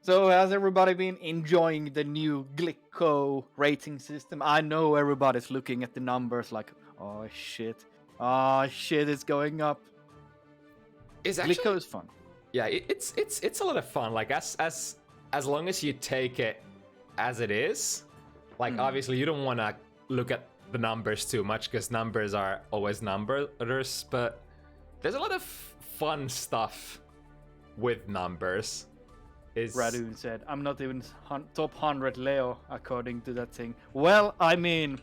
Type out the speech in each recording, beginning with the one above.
So has everybody been enjoying the new Glicko rating system? I know everybody's looking at the numbers like, oh shit, it's going up. It's Glicko actually, is fun. yeah, it's a lot of fun. Like as long as you take it as it is, like obviously you don't want to look at the numbers too much because numbers are always numbers, but there's a lot of fun stuff with numbers. Radune said, I'm not even top 100 Leo according to that thing. Well, I mean,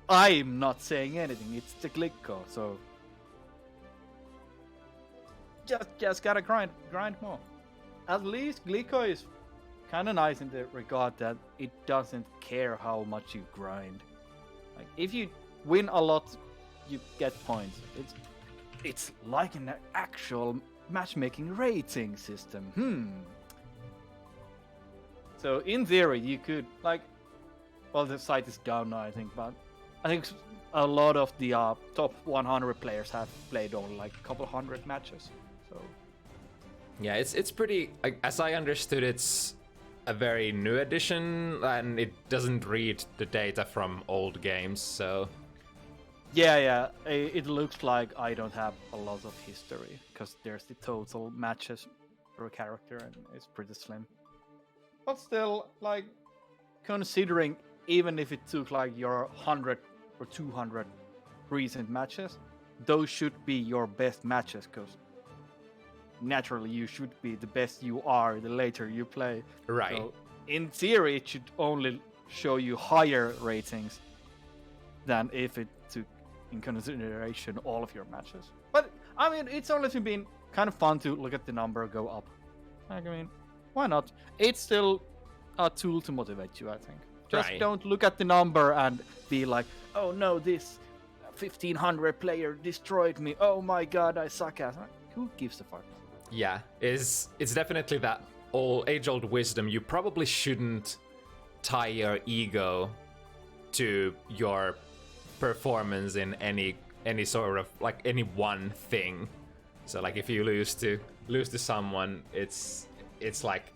I'm not saying anything. It's the Glicko, so just gotta grind more. At least Glicko is kind of nice in the regard that it doesn't care how much you grind. Like if you win a lot, you get points. It's like an actual matchmaking rating system. So in theory, you could well, the site is down now, I think, but I think a lot of the top 100 players have played only like a couple hundred matches. So yeah, it's pretty. As I understood, it's a very new edition, and it doesn't read the data from old games. So yeah, it looks like I don't have a lot of history because there's the total matches per character, and it's pretty slim. But still, like, considering even if it took like your 100 or 200 recent matches, those should be your best matches because naturally you should be the best you are the later you play. right. So in theory, it should only show you higher ratings than if it took in consideration all of your matches. But I mean, it's only been kind of fun to look at the number go up. Like, I mean, why not? It's still a tool to motivate you, I think. Just Right. don't look at the number and be like, oh no, this 1500 player destroyed me. Oh my god, I suck ass. Who gives a fuck? Yeah, it's definitely that age-old wisdom. You probably shouldn't tie your ego to your performance in any sort of like any one thing. So like if you lose to someone, it's like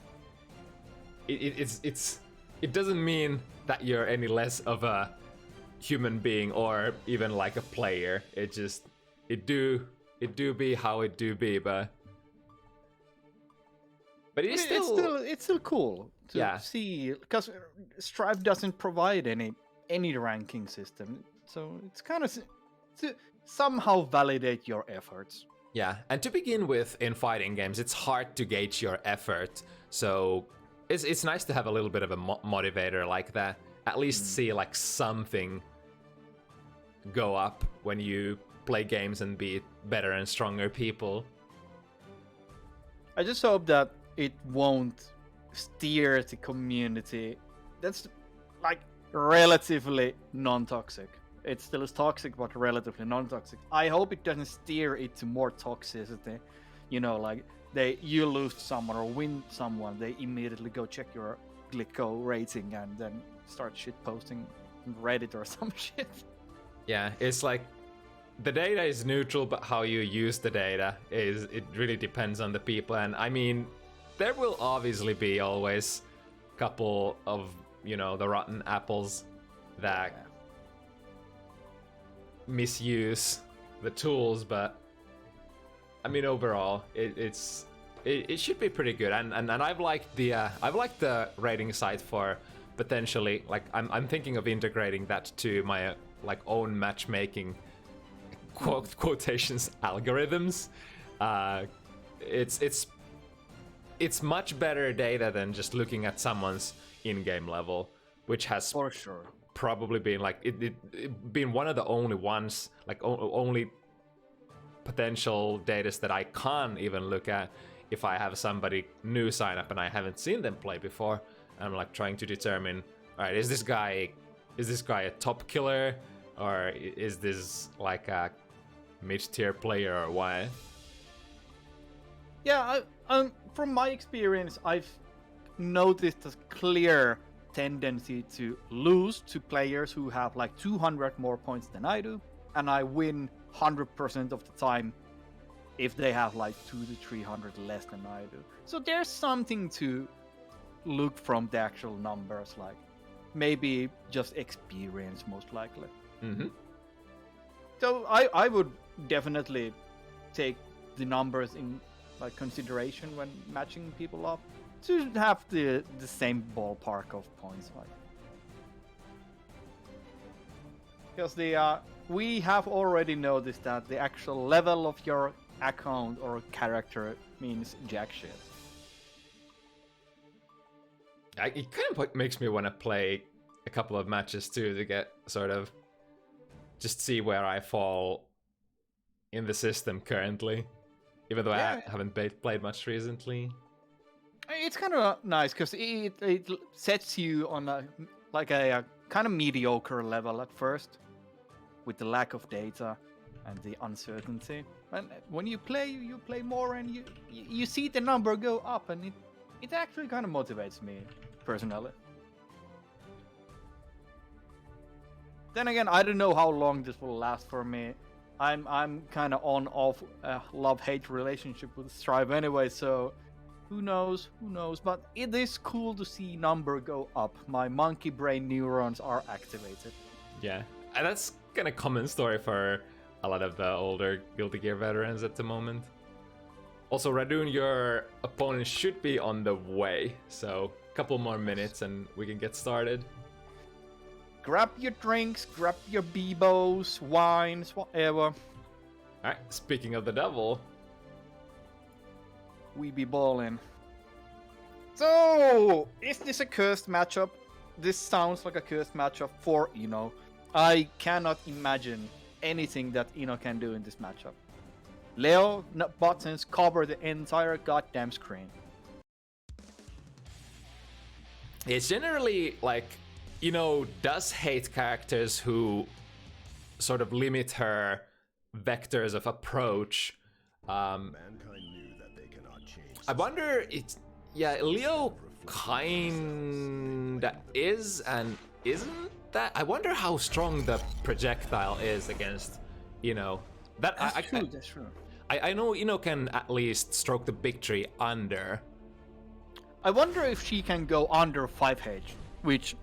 it doesn't mean that you're any less of a human being or even like a player. It do be how it do be, but it's still cool to see because Strive doesn't provide any ranking system, so it's kind of to somehow validate your efforts. Yeah, and to begin with, in fighting games, it's hard to gauge your effort, so it's nice to have a little bit of a motivator like that. At least see like something go up when you play games and beat better and stronger people. I just hope that it won't steer the community. That's like relatively non-toxic. It still is toxic, but relatively non-toxic. I hope it doesn't steer it to more toxicity. You know, like you lose someone or win someone, they immediately go check your Glicko rating and then start shit posting on Reddit or some shit. Yeah, it's like the data is neutral, but how you use the data it really depends on the people. And I mean, there will obviously be always a couple of, you know, the rotten apples that misuse the tools, but I mean overall it should be pretty good. And I've liked the rating site for potentially like I'm thinking of integrating that to my like own matchmaking quotations algorithms. It's much better data than just looking at someone's in-game level, which has for sure probably been like it been one of the only ones, like only potential data that I can't even look at if I have somebody new sign up and I haven't seen them play before. I'm like trying to determine, all right, is this guy a top killer or is this like a mid-tier player or what? Yeah, from my experience, I've noticed a clear tendency to lose to players who have like 200 more points than I do, and I win 100% of the time if they have like 200 to 300 less than I do. So there's something to look from the actual numbers, like maybe just experience most likely. Mm-hmm. So I would definitely take the numbers in like consideration when matching people up to have the same ballpark of points, like. Because we have already noticed that the actual level of your account or character means jack shit. It kind of makes me want to play a couple of matches too to get sort of just see where I fall in the system currently, even though I haven't played much recently. It's kind of nice because it sets you on a kind of mediocre level at first, with the lack of data and the uncertainty. And when you play more, and you see the number go up, and it actually kind of motivates me personally. Then again, I don't know how long this will last for me. I'm kind of on-off love-hate relationship with Strive anyway, so who knows? But it is cool to see number go up. My monkey brain neurons are activated. Yeah, and that's kind of common story for a lot of the older Guilty Gear veterans at the moment. Also, Radune, your opponent should be on the way, so a couple more minutes and we can get started. Grab your drinks, grab your Bebos, wines, whatever. Alright, speaking of the devil, we be ballin'. So, is this a cursed matchup? This sounds like a cursed matchup for Ino. I cannot imagine anything that Ino can do in this matchup. Leo buttons cover the entire goddamn screen. it's generally like, Ino does hate characters who sort of limit her vectors of approach. I wonder, Leo kinda is and isn't that. I wonder how strong the projectile is against, that. That's true. I know Ino can at least stroke the big tree under. I wonder if she can go under 5H, which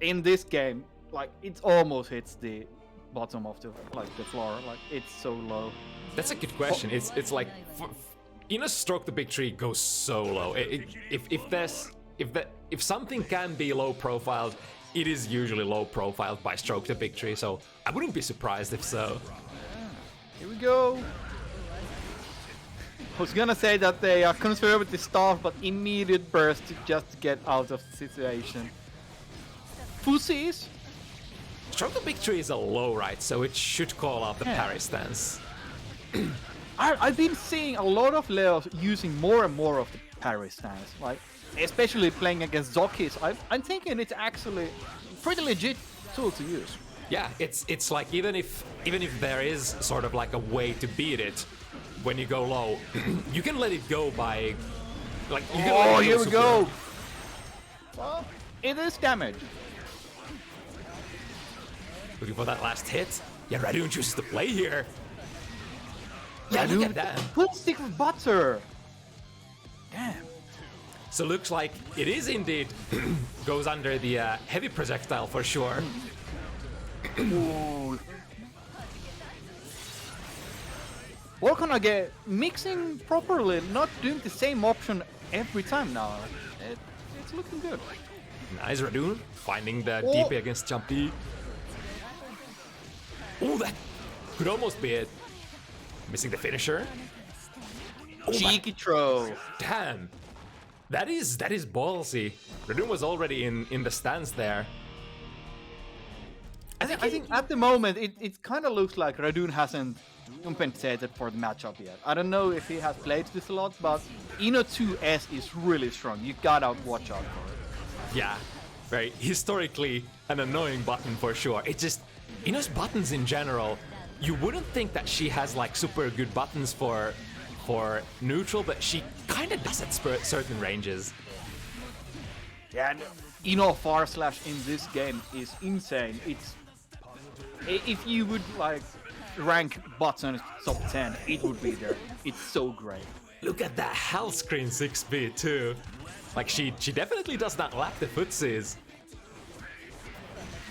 in this game, like, it almost hits the bottom of the floor. Like, it's so low. That's a good question. It's like Ino's stroke the big tree goes so low. If something can be low profiled, it is usually low profiled by stroke the big tree. So I wouldn't be surprised if so. Here we go. I was gonna say that they are conservative stuff, but immediate burst to just get out of the situation. Pussies. Stroke the big tree is a low, right? So it should call out the parry stance. I've been seeing a lot of Leos using more and more of the parry stance, like especially playing against ZoKHiZ. I'm thinking it's actually pretty legit tool to use. Yeah, it's like even if there is sort of like a way to beat it when you go low, you can let it go by like. You can let it go here we super go. low. Well, it is damage. Looking for that last hit. Yeah, Radune chooses to play here. Yeah, Radune, look at that. Full stick of butter. Damn. So looks like it is indeed goes under the heavy projectile for sure. Ooh. Volconage mixing properly, not doing the same option every time now. It's looking good. Nice, Radune finding the DP against Jumpy. Oh, that could almost be it. Missing the finisher. Oh, Cheeky throw. Damn. That is ballsy. Radune was already in the stance there. I think at the moment it kind of looks like Radune hasn't compensated for the matchup yet. I don't know if he has played this a lot, but Ino 2S is really strong. You gotta watch out for it. Yeah, very historically an annoying button for sure. It just, Ino's buttons in general, you wouldn't think that she has like super good buttons for neutral, but she kind of does at certain ranges. Yeah, Ino far slash in this game is insane. It's, if you would like rank buttons top 10, it would be there. It's so great. Look at that hell screen 6B too. Like she definitely does not lack the footsies.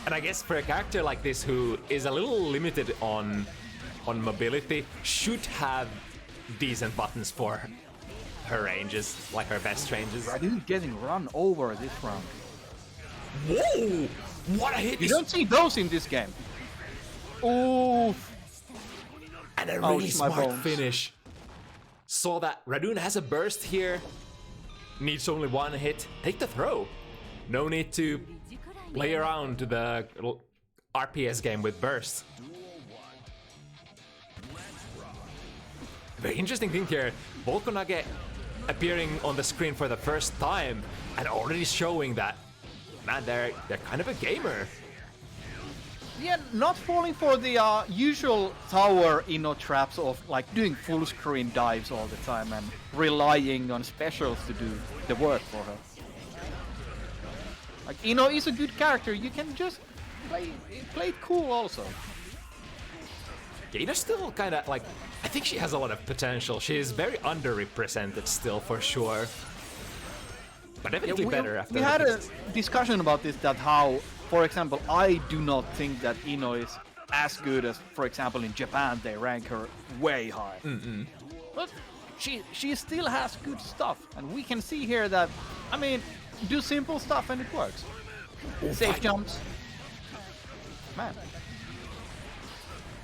And I guess for a character like this who is a little limited on mobility, should have decent buttons for her ranges, like her best ranges. Radune getting run over this round. Whoa! What a hit! You don't see those in this game. Ooh. And a really my smart bones. finish. Saw that Radune has a burst here. Needs only one hit. Take the throw. No need to play around the RPS game with bursts. Very interesting thing here. Volconage appearing on the screen for the first time and already showing that, man, they're kind of a gamer. Yeah, not falling for the usual tower Inno traps of like doing full screen dives all the time and relying on specials to do the work for her. Like Inno is a good character, you can just play it cool also. Yeah, Ina's still kind of like, I think she has a lot of potential. She is very underrepresented still for sure. But definitely better after we had a discussion about this, that how, for example, I do not think that Inno is as good as, for example, in Japan they rank her way high. But she still has good stuff, and we can see here that, I mean, do simple stuff and it works. Safe jumps. Man.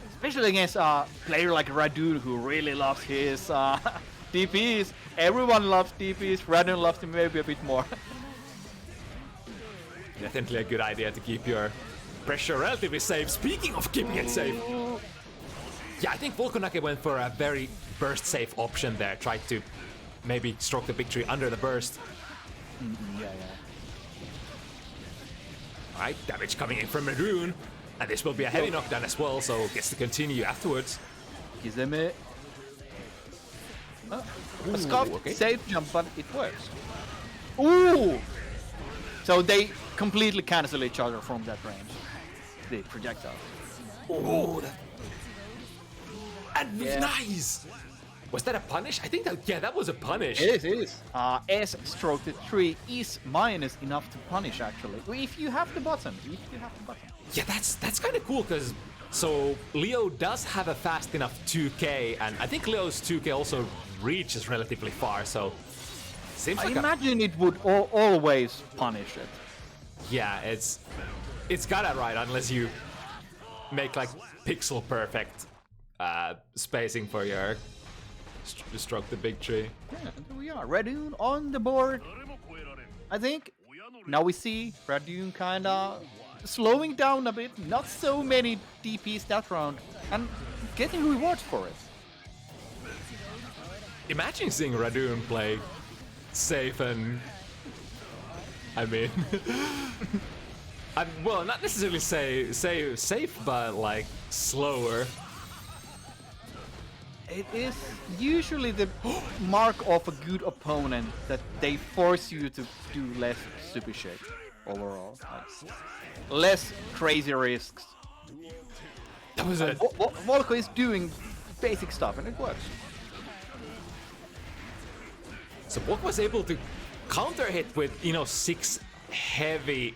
Especially against a player like Radune, who really loves his DPs. Everyone loves DPs, Radune loves them maybe a bit more. Definitely a good idea to keep your pressure relatively safe. Speaking of keeping it safe. Yeah, I think Volconage went for a very burst safe option there. Tried to maybe stroke the victory under the burst. Yeah. Alright, damage coming in from Radune. And this will be a heavy knockdown as well, so gets to continue afterwards. Gizeme. A scuffed okay. safe jump, but it works. Ooh! So they completely cancel each other from that range. The projectile. Oh, and Yeah. nice! Was that a punish? I think that, yeah, that was a punish. It is. S stroke the 3 is minus enough to punish, actually. If you have the button. Yeah, that's kind of cool, because so Leo does have a fast enough 2K, and I think Leo's 2K also reaches relatively far, so seems I like imagine it would always punish it. yeah, it's got it right, unless you make like pixel perfect spacing for your stroke the big tree. Yeah, there we are. Radune on the board. I think now we see Radune kinda slowing down a bit. Not so many DPs that round, and getting rewards for it. Imagine seeing Radune play safe and, I mean, well, not necessarily say safe, but like slower. It is usually the mark of a good opponent that they force you to do less stupid shit overall. Like, less crazy risks. That was a Volco is doing basic stuff and it works. So Volk was able to counter hit with 6 heavy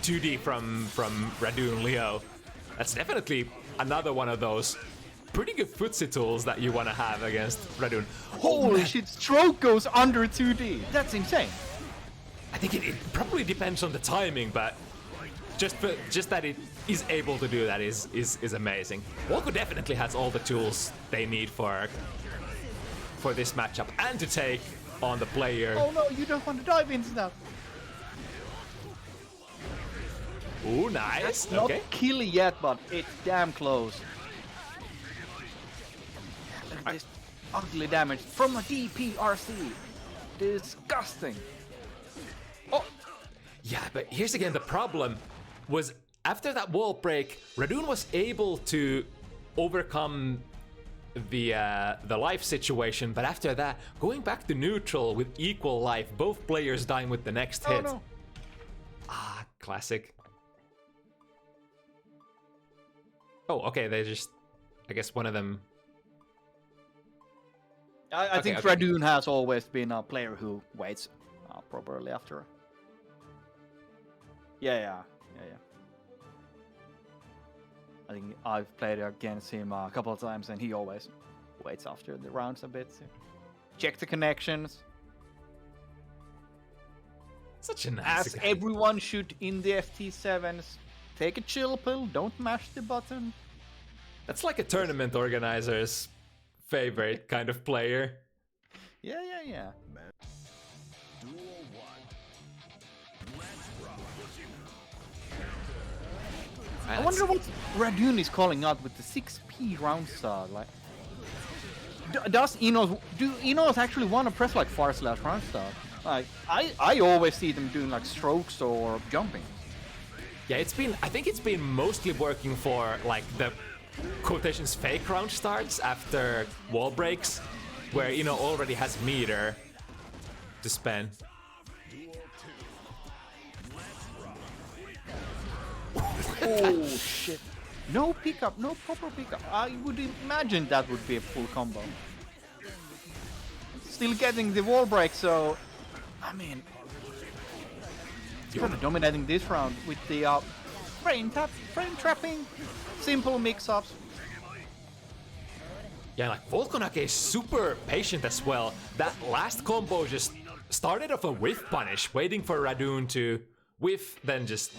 2D from Radune Leo. That's definitely another one of those pretty good footsie tools that you want to have against Radune. Holy shit, stroke goes under 2D. That's insane. I think it probably depends on the timing, but just that it is able to do that is amazing. Volko definitely has all the tools they need for this matchup and to take on the player. Oh no, you don't want to dive into that. Ooh, nice. Not Okay. kill yet, but it's damn close. Look at this ugly damage from a DPRC. Disgusting. Oh, yeah, but here's again the problem was after that wall break, Radune was able to overcome the life situation, but after that, going back to neutral with equal life, both players dying with the next hit. No. Ah, classic. Oh, okay, they just, I guess one of them. I think okay. Radune has always been a player who waits probably after. Yeah. I think I've played against him a couple of times, and he always waits after the rounds a bit to check the connections. Such a nice As guy. everyone should in the FT7s. Take a chill pill, don't mash the button. That's like a tournament organizer's favorite kind of player. Yeah. I wonder what Radune is calling out with the 6p round start. Like, does Enos actually want to press like // round start? Like, I always see them doing like strokes or jumping. Yeah, I think it's been mostly working for like the quotations fake round starts after wall breaks, where already has meter to spend. Oh shit! No pickup, no proper pickup. I would imagine that would be a full combo. Still getting the wall break, so I mean, he's probably dominating this round with the frame trapping, simple mix-ups. Yeah, like Volconage is super patient as well. That last combo just started off a whiff punish, waiting for Radune to whiff, then just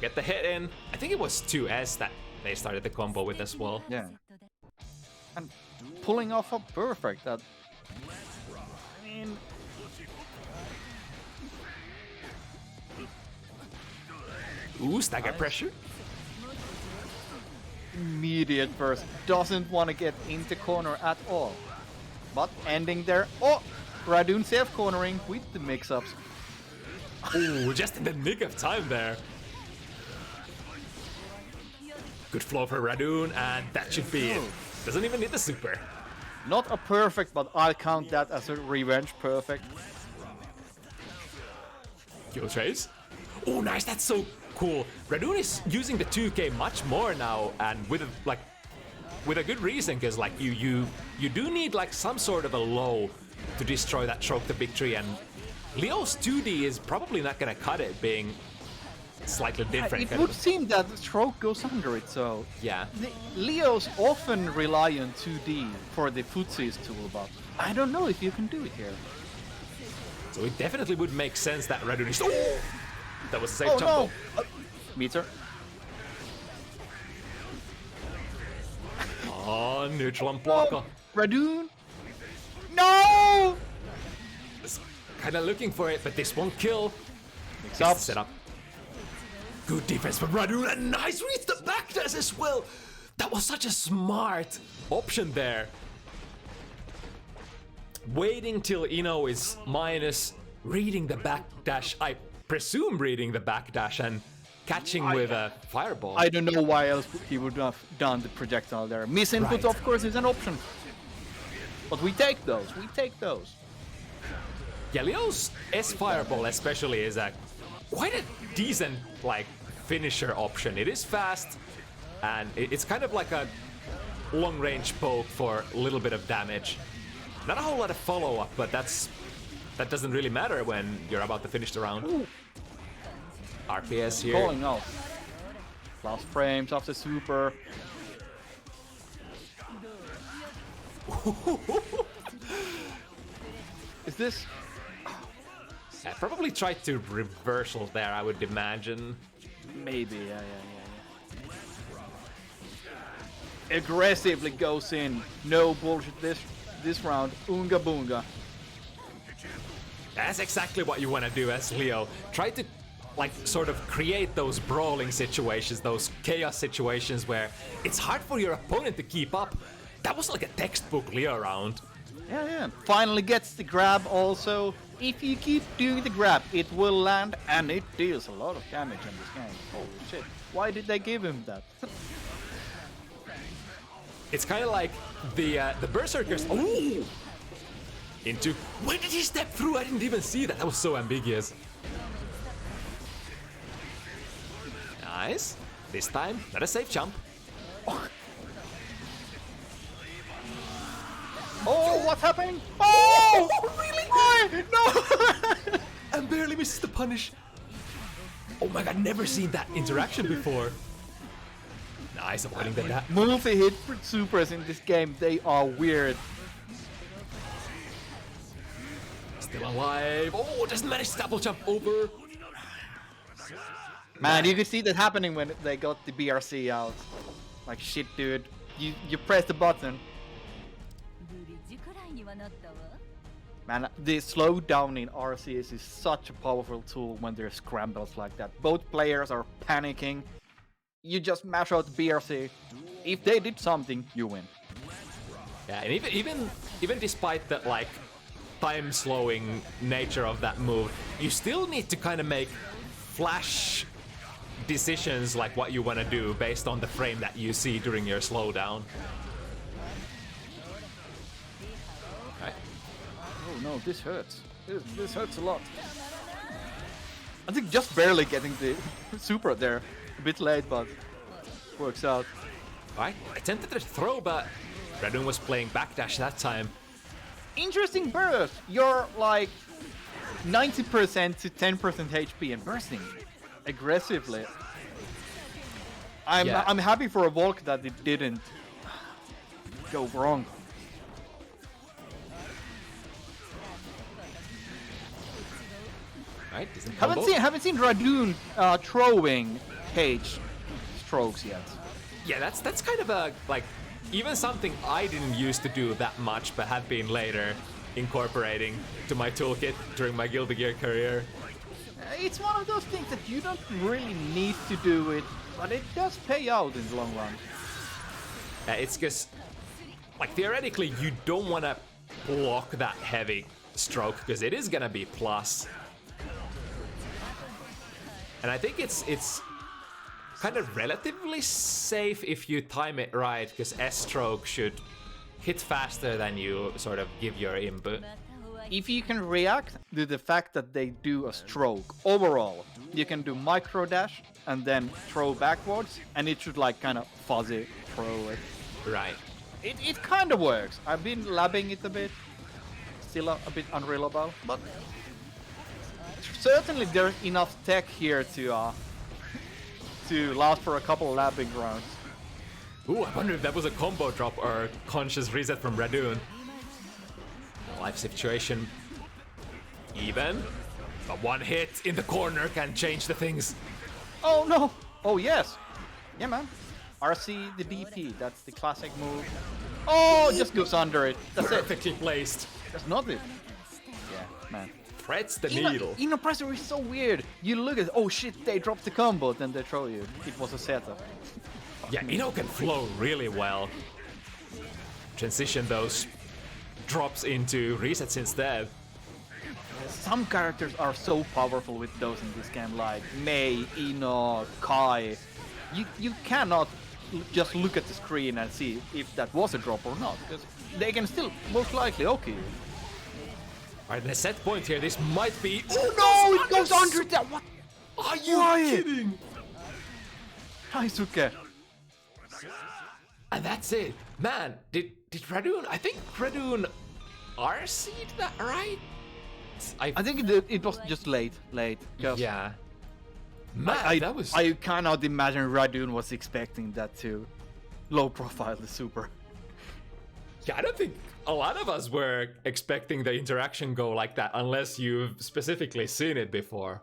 get the hit in. I think it was 2S that they started the combo with as well. Yeah. And pulling off a perfect that. I mean. Ooh, stagger pressure. Immediate burst. Doesn't want to get into corner at all. But ending there. Oh! Radune safe cornering with the mix-ups. Ooh, just in the nick of time there. Good flow for Radune, and that should be it. Doesn't even need the super. Not a perfect, but I'll count that as a revenge perfect. Kill trace. Oh, nice. That's so cool. Radune is using the 2K much more now, and with a good reason, because like you do need like some sort of a low to destroy that choke the victory, and Leo's 2D is probably not gonna cut it, being slightly different. It would seem that the stroke goes under it, so yeah. Leos often rely on 2D for the footsies tool, but I don't know if you can do it here. So it definitely would make sense that Radune is. Oh! That was a safe jump. No! Meter. Oh, neutral and blocker. Radune. No! Kind of looking for it, but this won't kill. Mix up. Set up. Good defense from Radune, and nice reach the backdash as well. That was such a smart option there. Waiting till Ino is minus, reading the backdash. I presume reading the backdash and catching with a fireball. I don't know why else he would have done the projectile there. Misinput, Right. of course, is an option. But we take those. Yeah, Leo's S fireball especially is quite a decent like finisher option. It is fast, and it's kind of like a long-range poke for a little bit of damage. Not a whole lot of follow-up, but that doesn't really matter when you're about to finish the round. Ooh. RPS here. Calling out. Last frames after super. Is this? I probably tried to reversal there, I would imagine. Maybe, yeah. Aggressively goes in. No bullshit this round. Oonga boonga. That's exactly what you want to do as Leo. Try to like sort of create those brawling situations, those chaos situations where it's hard for your opponent to keep up. That was like a textbook Leo round. Yeah. Finally gets the grab also. If you keep doing the grab, it will land, and it deals a lot of damage in this game. Holy shit. Why did they give him that? It's kind of like the Berserkers. Ooh! Into. When did he step through? I didn't even see that. That was so ambiguous. Nice. This time, not a safe jump. Oh, what's happening? Oh, really? Why? No! misses the punish. Oh my god, never seen that interaction before. Nice, avoiding the dash. Multi-hit supers in this game, they are weird. Still alive. Oh, doesn't manage to double jump over. Man, you could see that happening when they got the BRC out. Like, shit, dude. You press the button. Man, the slowdown in RCS is such a powerful tool when there's scrambles like that. Both players are panicking. You just mash out BRC. If they did something, you win. Yeah, and even despite the like time slowing nature of that move, you still need to kind of make flash decisions like what you want to do based on the frame that you see during your slowdown. Right. Oh no, this hurts. This hurts a lot. I think just barely getting the super there. A bit late, but works out. I attempted to throw, but Radune was playing backdash that time. Interesting burst. You're like 90% to 10% HP and bursting aggressively. I'm happy for a Volk that it didn't go wrong. Right, haven't seen Radune throwing H strokes yet. Yeah, that's kind of a like even something I didn't used to do that much, but have been later incorporating to my toolkit during my Guilty Gear career. It's one of those things that you don't really need to do it, but it does pay out in the long run. It's because, like, theoretically, you don't want to block that heavy stroke because it is gonna be plus. And I think it's kind of relatively safe if you time it right, because S-stroke should hit faster than you sort of give your input. If you can react to the fact that they do a stroke, overall, you can do micro dash and then throw backwards, and it should like kind of fuzzy throw it. Right. It kind of works. I've been labbing it a bit. Still a bit unreliable, but certainly there's enough tech here to last for a couple labbing rounds. Ooh, I wonder if that was a combo drop or conscious reset from Radune. Life situation even, but one hit in the corner can change the things. Oh no! Oh yes! Yeah, man. RC the DP, that's the classic move. Oh, just goes under it. That's Perfectly placed. That's not it. Yeah, man. Threads the needle. Ino pressure is so weird. You look at, oh shit, they dropped the combo, then they throw you. It was a setup. Yeah, Ino can flow really well. Transition those drops into resets instead. Some characters are so powerful with those in this game, like Mei, Ino, Kai. You cannot just look at the screen and see if that was a drop or not, because they can still most likely okay you. Alright, the set point here, this might be... Oh no, it goes under that! What? Are you kidding? Daisuke. And that's it. Man, did Radune... I think Radune RC'd that, right? I think it was just late. Just, yeah. Man, that was... I cannot imagine Radune was expecting that to low profile the super. Yeah, I don't think a lot of us were expecting the interaction go like that unless you've specifically seen it before.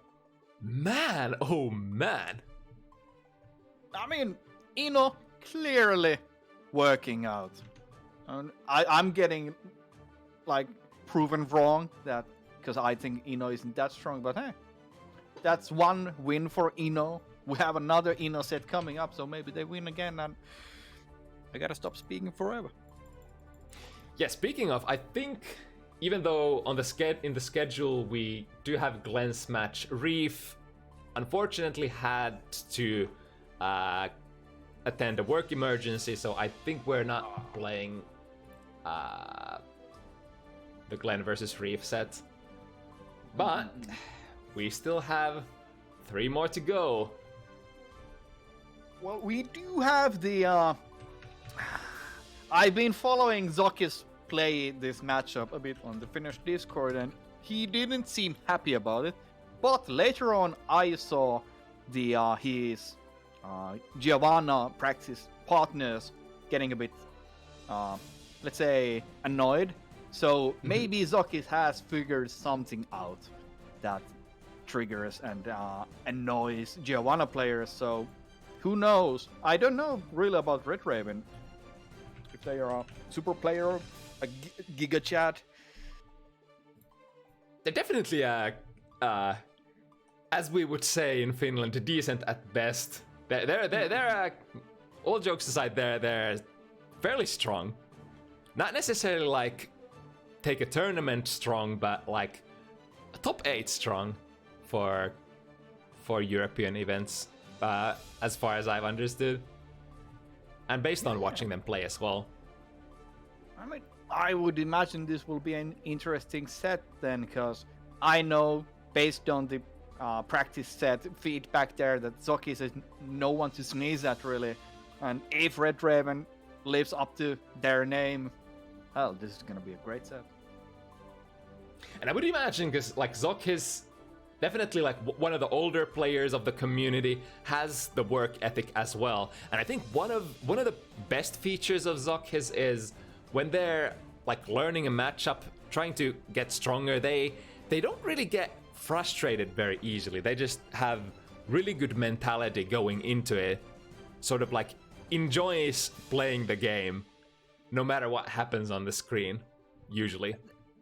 Man, oh man. I mean, Ino clearly working out. I'm getting like proven wrong that because I think Ino isn't that strong, but hey, that's one win for Ino. We have another Ino set coming up, so maybe they win again, and I gotta stop speaking forever. Yeah, speaking of, I think even though on the in the schedule we do have Glenn's match, Reef unfortunately had to attend a work emergency, so I think we're not playing the Glenn versus Reef set. But we still have 3 more to go. Well, we do have the... I've been following ZoKHiZ play this matchup a bit on the Finnish Discord, and he didn't seem happy about it. But later on, I saw his Giovanna practice partners getting a bit, let's say, annoyed. So maybe ZoKHiZ has figured something out that triggers and annoys Giovanna players. So who knows? I don't know really about Red Raven. If they are a super player, a Giga Chat. They're definitely as we would say in Finland, decent at best. They're all jokes aside, they're fairly strong. Not necessarily like take a tournament strong, but like a top 8 strong for European events, as far as I've understood, and based on watching them play as well. I mean, I would imagine this will be an interesting set then, because I know based on the practice set feedback there that ZoKHiZ is no one to sneeze at really, and if Red Raven lives up to their name, hell, this is gonna be a great set. And I would imagine, because like ZoKHiZ, definitely like one of the older players of the community, has the work ethic as well. And I think one of the best features of ZoKHiZ is when they're like learning a matchup, trying to get stronger, they don't really get frustrated very easily. They just have really good mentality going into it, sort of like enjoys playing the game no matter what happens on the screen, usually.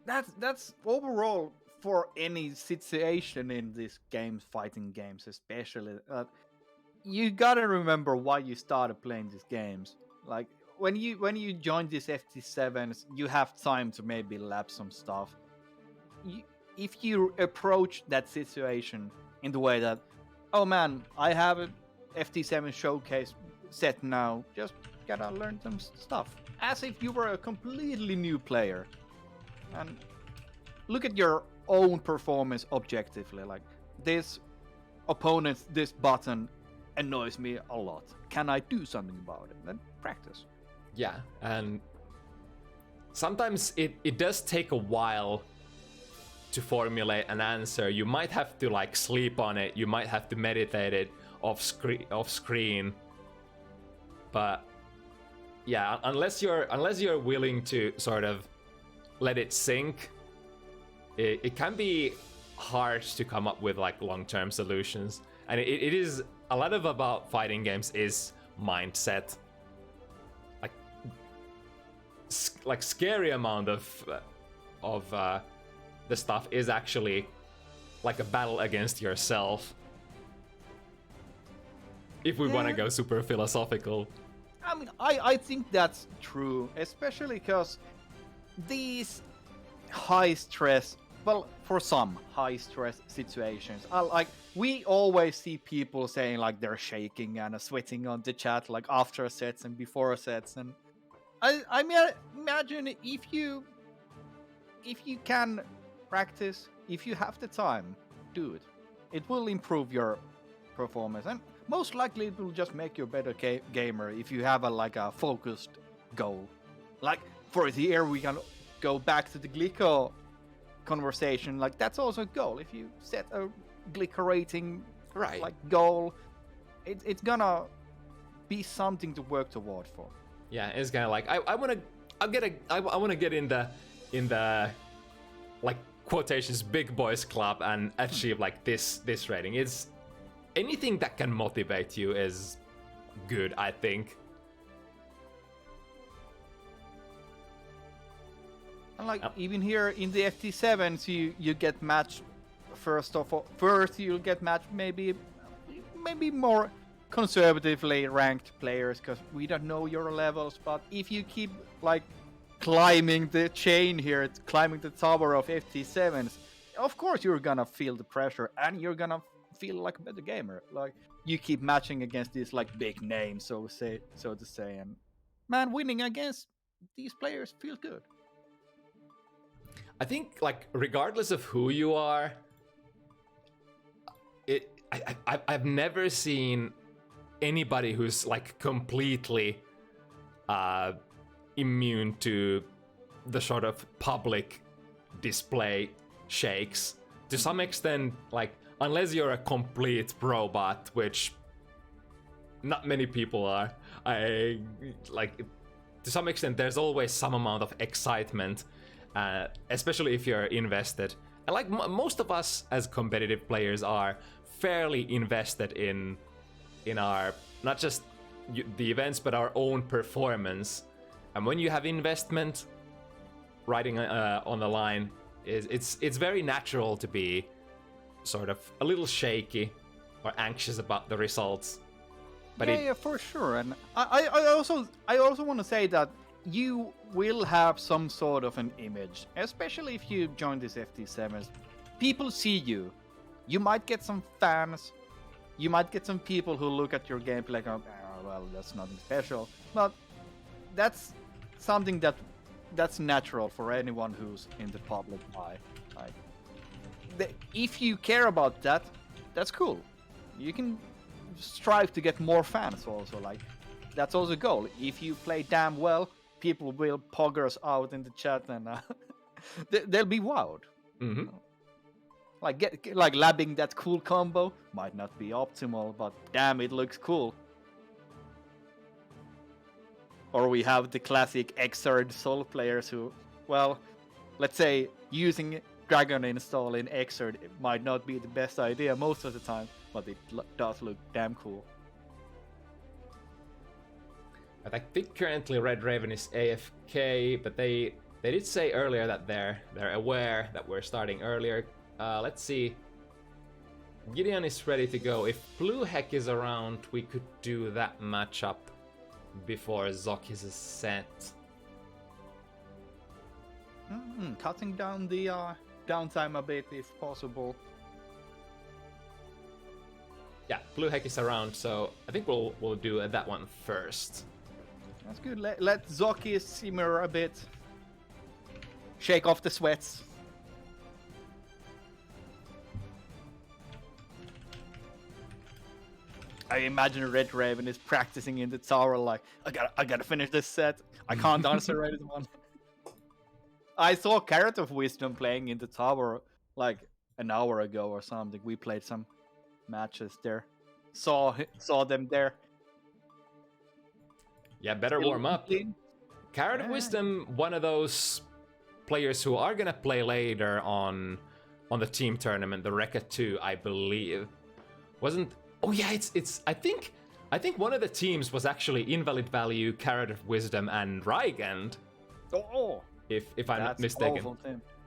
That's overall for any situation in these games, fighting games especially. You gotta remember why you started playing these games. Like when you join these FT7s, you have time to maybe lab some stuff. If you approach that situation in the way that, oh man, I have an FT7 showcase set now, just gotta learn some stuff, as if you were a completely new player, and look at your own performance objectively. Like, this opponent, this button annoys me a lot. Can I do something about it? Then practice. Yeah, and sometimes it does take a while to formulate an answer. You might have to like sleep on it, you might have to meditate it off screen. But yeah, unless you're willing to sort of let it sink, it can be hard to come up with like long-term solutions. And it is a lot of about fighting games is mindset. Like scary amount of the stuff is actually like a battle against yourself, if we want to go super philosophical. I mean, I think that's true, especially because these high stress, well, for some high stress situations, like we always see people saying like they're shaking and sweating on the chat, like after sets and before sets, and I mean, imagine if you can practice, if you have the time, do it. It will improve your performance, and most likely it will just make you a better gamer if you have a focused goal. Like for here, we can go back to the Glicko conversation. Like that's also a goal. If you set a Glicko rating like goal, it's gonna be something to work toward for. Yeah, it's kind of like I want to get in the like quotations big boys club and achieve like this rating. It's anything that can motivate you is good, I think. And like even here in the FT7s, you get matched first you'll get matched maybe more conservatively ranked players, because we don't know your levels. But if you keep like climbing the chain here, climbing the tower of FT7s, of course you're gonna feel the pressure and you're gonna feel like a better gamer. Like you keep matching against these like big names, so to say, and man, winning against these players feels good. I think like regardless of who you are, I've never seen anybody who's like completely immune to the sort of public display shakes to some extent, like, unless you're a complete robot, which not many people are, to some extent, there's always some amount of excitement, especially if you're invested. And like most of us as competitive players are fairly invested in our, not just the events, but our own performance. And when you have investment riding on the line, it's very natural to be sort of a little shaky or anxious about the results. But yeah, for sure. And I also want to say that you will have some sort of an image, especially if you join this FT7s. People see you. You might get some fans. You might get some people who look at your gameplay like, oh, well, that's nothing special. But that's something that's natural for anyone who's in the public eye. Like, if you care about that, that's cool. You can strive to get more fans also. Like, that's also a goal. If you play damn well, people will poggers out in the chat and they'll be wowed. Mm-hmm. Like labbing that cool combo might not be optimal, but damn, it looks cool. Or we have the classic Xrd Sol players who, well, let's say using Dragon install in Xrd might not be the best idea most of the time, but it does look damn cool. But I think currently Red Raven is AFK, but they did say earlier that they're aware that we're starting earlier. Let's see. Gideon is ready to go. If BlueHeck is around, we could do that matchup before ZoKHiZ is set. Cutting down the downtime a bit if possible. Yeah, BlueHeck is around, so I think we'll do that one first. That's good. Let ZoKHiZ simmer a bit. Shake off the sweats. I imagine Red Raven is practicing in the tower like, I gotta finish this set. I can't answer right one. I saw CarrotOfWisdom playing in the tower like an hour ago or something. We played some matches there. Saw them there. Yeah, better warm up. CarrotOfWisdom, one of those players who are gonna play later on the team tournament, the Rekka 2, I believe. Wasn't? Oh yeah, it's. I think one of the teams was actually invalidvalue, CarrotOfWisdom, and Rygand. Oh. If I'm not mistaken.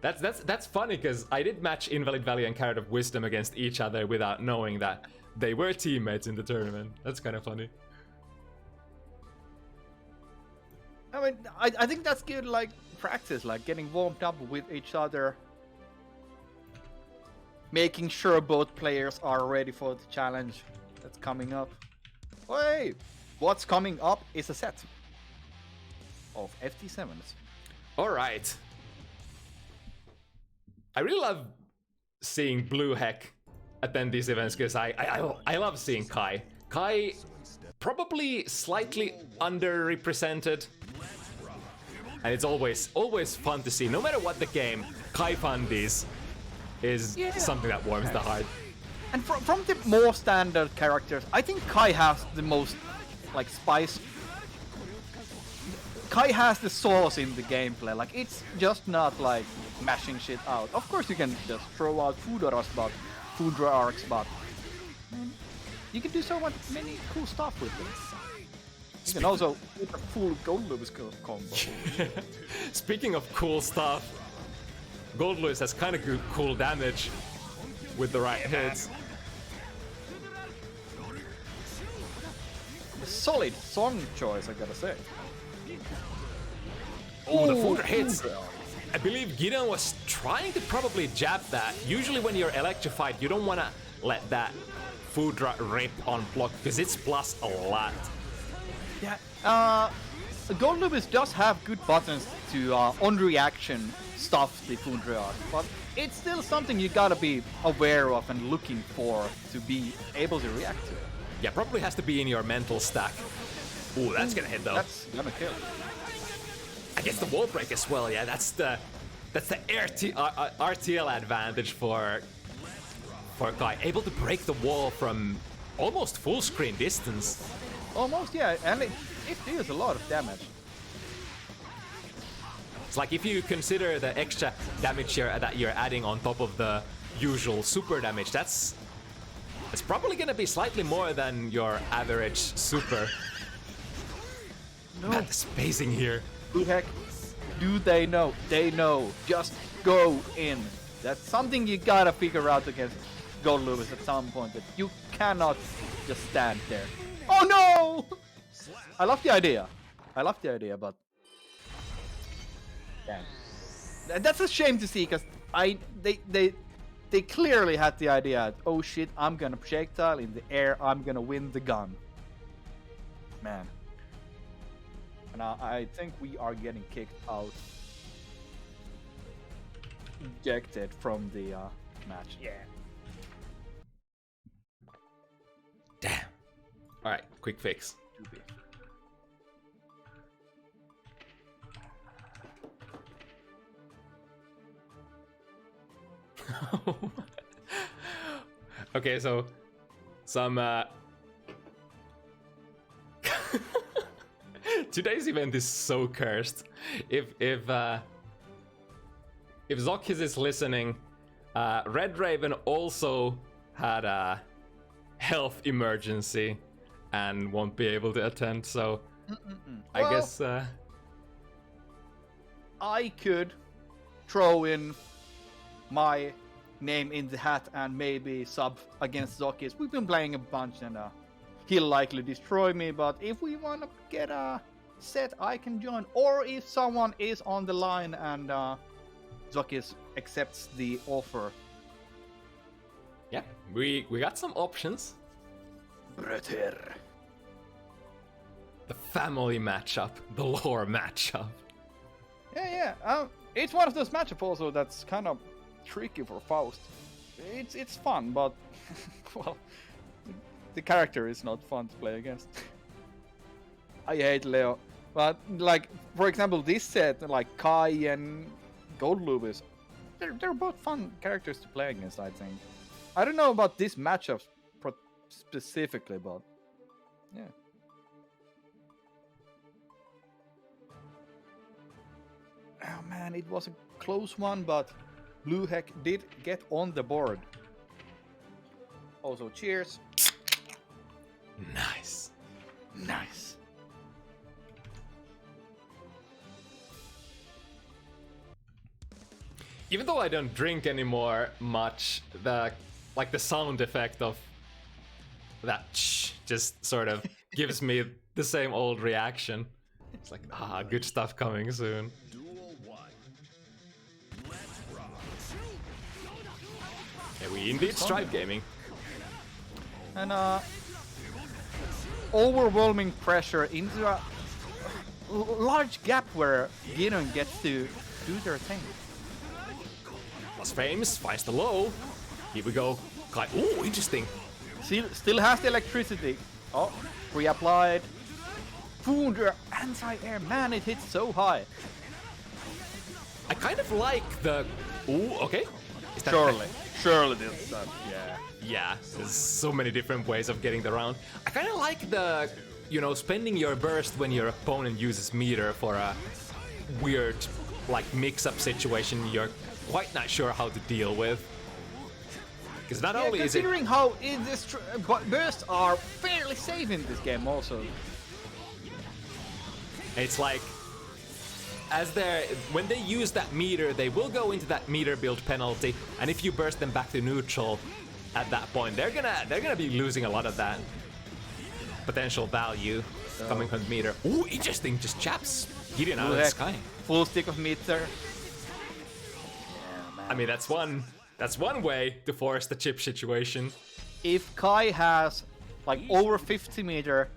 That's funny because I did match invalidvalue and CarrotOfWisdom against each other without knowing that they were teammates in the tournament. That's kind of funny. I mean, I think that's good, like, practice, like getting warmed up with each other. Making sure both players are ready for the challenge that's coming up. Hey, what's coming up is a set of FT7s. Alright. I really love seeing BlueHeck attend these events because I love seeing Kai. Kai probably slightly underrepresented. And it's always fun to see. No matter what the game, Kai Fundis is something that warms the heart. And from the more standard characters, I think Kai has the most, like, spice. Kai has the sauce in the gameplay. Like, it's just not like mashing shit out. Of course, you can just throw out food arcs, but man, you can do so much many cool stuff with them. You can also get a full Gold Lewis combo. Speaking of cool stuff, Gold Lewis has kind of good cool damage with the right hits. A solid song choice, I gotta say. Oh, the Foodra hits. I believe Gideon was trying to probably jab that. Usually when you're electrified, you don't want to let that Foodra rip on block because it's plus a lot. Yeah, Gold Lewis does have good buttons to on reaction stuff the Foodra, but it's still something you gotta be aware of and looking for to be able to react to it. Yeah, probably has to be in your mental stack. Ooh, that's gonna hit though. That's gonna kill. I guess the wall break as well. Yeah, that's the RTL advantage for for Kai, able to break the wall from almost full screen distance. Almost, yeah, and it deals a lot of damage. It's like if you consider the extra damage that you're adding on top of the usual super damage, it's probably gonna be slightly more than your average super. No. Not the spacing here. Who the heck do they know? They know. Just go in. That's something you gotta figure out against Gold Lewis at some point. That you cannot just stand there. Oh no! I love the idea. But damn. That's a shame to see, because they clearly had the idea. Oh shit! I'm gonna projectile in the air. I'm gonna win the gun. Man. And I think we are getting kicked out. Ejected from the match. Yeah. Damn. Alright, quick fix. Okay, so some today's event is so cursed. If ZoKHiZ is listening, Red Raven also had a health emergency and won't be able to attend, so I guess I could throw in my name in the hat and maybe sub against ZoKHiZ. We've been playing a bunch and he'll likely destroy me, but if we want to get a set, I can join. Or if someone is on the line and ZoKHiZ accepts the offer. Yeah, we got some options. Brother. The family matchup, the lore matchup. Yeah. It's one of those matchups also that's kind of tricky for Faust. It's fun, but well, the character is not fun to play against. I hate Leo, but like for example, this set, like Kai and Gold Lewis, they're both fun characters to play against. I think. I don't know about this matchup specifically, but yeah. Oh man, it was a close one, but Blue Heck did get on the board. Also, cheers. Nice. Even though I don't drink anymore much, the sound effect of that just sort of gives me the same old reaction. It's like, good stuff coming soon. Yeah, we indeed strive gaming. And overwhelming pressure into a large gap where Gideon gets to do their thing. Plus frames, finds the low. Here we go. Ooh, interesting. Still has the electricity. Oh, reapplied. Funder, anti-air. Man, it hits so high. I kind of like the... Ooh, okay. Is that Surely this stuff. Yeah. Yeah, there's so many different ways of getting the round. I kind of like the, spending your burst when your opponent uses meter for a weird, mix-up situation you're quite not sure how to deal with. Because not only is it... Considering how bursts are fairly safe in this game also. It's like... when they use that meter, they will go into that meter build penalty, and if you burst them back to neutral at that point, they're gonna be losing a lot of that potential value coming from the meter. Ooh, interesting, just chaps Gideon out of the sky. Full stick of meter. I mean, that's one way to force the chip situation. If Kai has over 50 meter,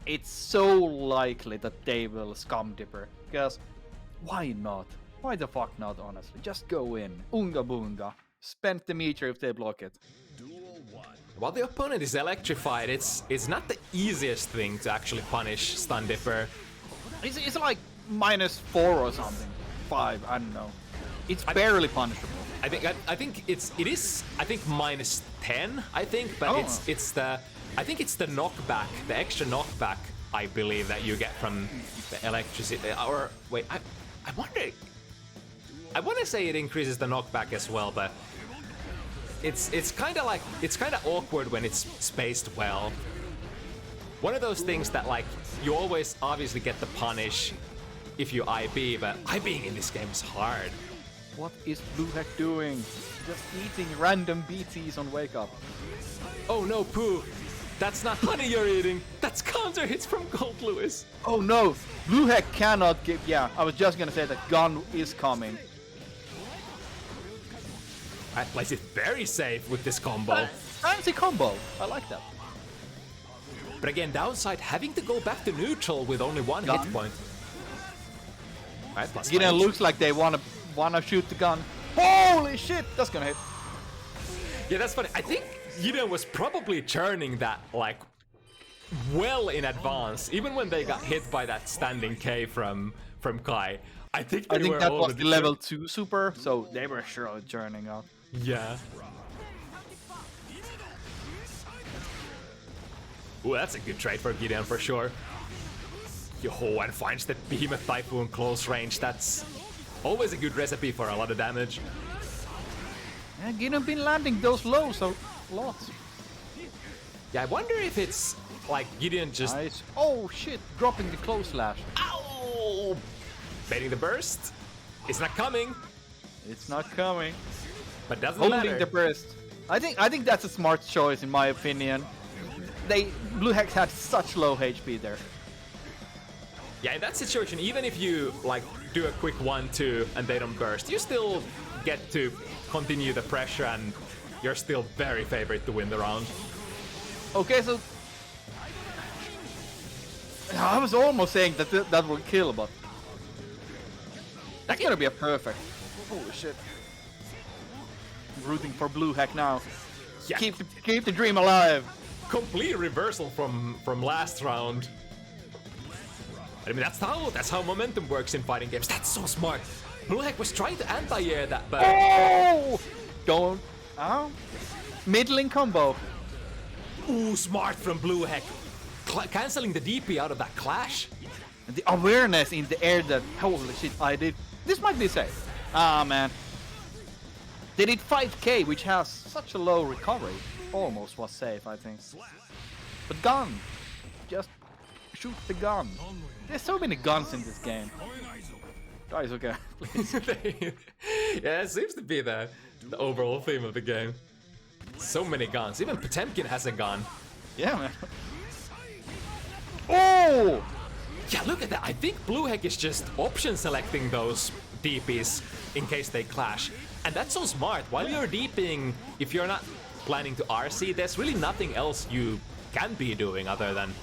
it's so likely that they will scum dipper, because why not? Why the fuck not, honestly? Just go in. Unga boonga. Spend the meter if they block it. While the opponent is electrified, it's not the easiest thing to actually punish Stun Dipper. It's like -4 or something. 5, I don't know. It's barely punishable. I think it is -10. I think, but Oh. it's the knockback, the extra knockback. I believe that you get from the electricity. Or wait, I wonder. I want to say it increases the knockback as well, but it's kind of awkward when it's spaced well. One of those things that like you always obviously get the punish if you IB, but IBing in this game is hard. What is BlueHack doing? Just eating random BTs on Wake Up. Oh no, Pooh! That's not honey you're eating! That's counter hits from Gold Lewis! Oh no! BlueHack cannot give... Yeah, I was just gonna say that gun is coming. I plays it very safe with this combo. Fancy combo! I like that. But again, downside, having to go back to neutral with only one Gun. hit point. Right, plus Gideon range. looks like they wanna shoot the gun. Holy shit! That's gonna hit. Yeah, that's funny. I think Gideon was probably churning that like well in advance, even when they got hit by that standing K from Kai. I think I think were that was already the level 2 super, so they were surely churning out. Yeah. Ooh, that's a good trade for Gideon for sure. Yo, and finds the Behemoth Typhoon close range. That's always a good recipe for a lot of damage. Yeah, Gideon been landing those lows a lot. Yeah, I wonder if it's like Gideon just... Nice. Oh shit! Dropping the close slash. Ow! Baiting the burst. It's not coming, It's not coming. but doesn't Holding matter. the burst. I think that's a smart choice in my opinion. BlueHack had such low HP there. Yeah, in that situation, even if you like do a quick 1-2 and they don't burst, you still get to continue the pressure and you're still very favored to win the round. Okay, so I was almost saying that that will kill, but that's gonna be a perfect. Holy shit! I'm rooting for BlueHack now. Yeah. Keep the dream alive. Complete reversal from last round. I mean, that's how momentum works in fighting games. That's so smart. BlueHack was trying to anti-air that, but Oh! Don't. Middling combo. ooh, smart from BlueHack. Canceling the DP out of that clash. And the awareness in the air that holy shit I did. This might be safe. Ah man. They did 5k, which has such a low recovery. Almost was safe, I think. But gun. Just shoot the gun. There's so many guns in this game. Guys, okay, please. Yeah, it seems to be the overall theme of the game. So many guns. Even Potemkin has a gun. Yeah, man. Oh! Yeah, look at that. I think BlueHack is just option selecting those DPs in case they clash. And that's so smart. While you're DPing, if you're not planning to RC, there's really nothing else you can be doing other than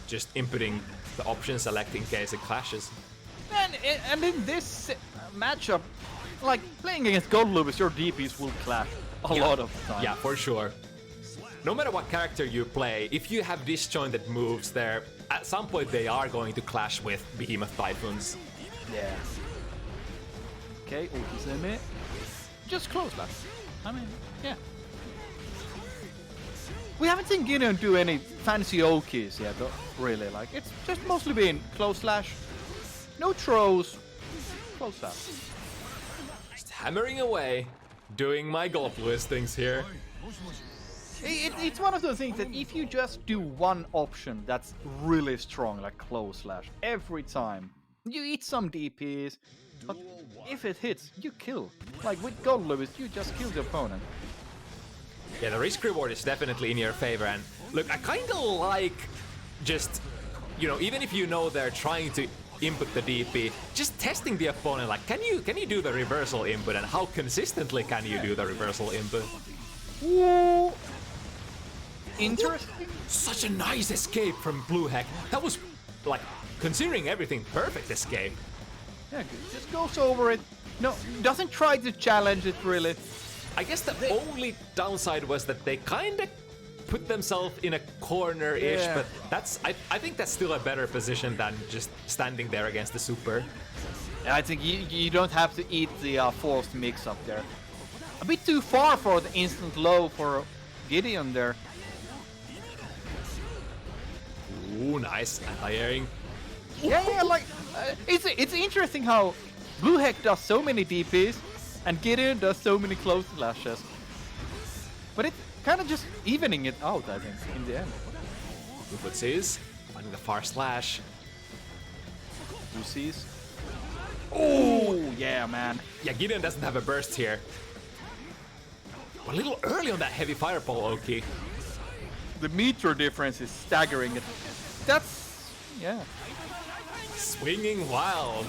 just inputting the option select in case it clashes. And in this matchup, like playing against Gold Lewis, your DPs will clash a lot of the time. Yeah, for sure. No matter what character you play, if you have disjointed moves there, at some point they are going to clash with Behemoth Typhoons. Yeah. Okay, Ultiseme. Just close that. I mean, yeah. We haven't seen Gideon do any fancy OKs yet, though, really. Like, it's just mostly been close slash, no throws, close slash. Just hammering away, doing my Gold Lewis things here. It's one of those things that if you just do one option that's really strong, like close slash, every time, you eat some DPs, but if it hits, you kill. Like with Gold Lewis, you just kill the opponent. Yeah, the risk reward is definitely in your favor, and look, I kind of like just, you know, even if you know they're trying to input the DP, just testing the opponent, like, can you do the reversal input, and how consistently can you do the reversal input? Ooh. Interesting. Such a nice escape from BlueHack. That was, like, considering everything, perfect escape. Yeah, good. Just goes over it. No, doesn't try to challenge it really. I guess the only downside was that they kind of put themselves in a corner-ish, Yeah. but I think that's still a better position than just standing there against the super. And I think you don't have to eat the forced mix up there. A bit too far for the instant low for Gideon there. Ooh, nice anti-airing. Yeah, like it's interesting how Blue Heck does so many DPs and Gideon does so many close slashes. But it's kind of just evening it out, I think, in the end. Blue sees, finding the far slash. Blue sees. Oh, yeah, man. Yeah, Gideon doesn't have a burst here. A little early on that heavy fireball, Oki. The meter difference is staggering. That's, yeah. Swinging wild.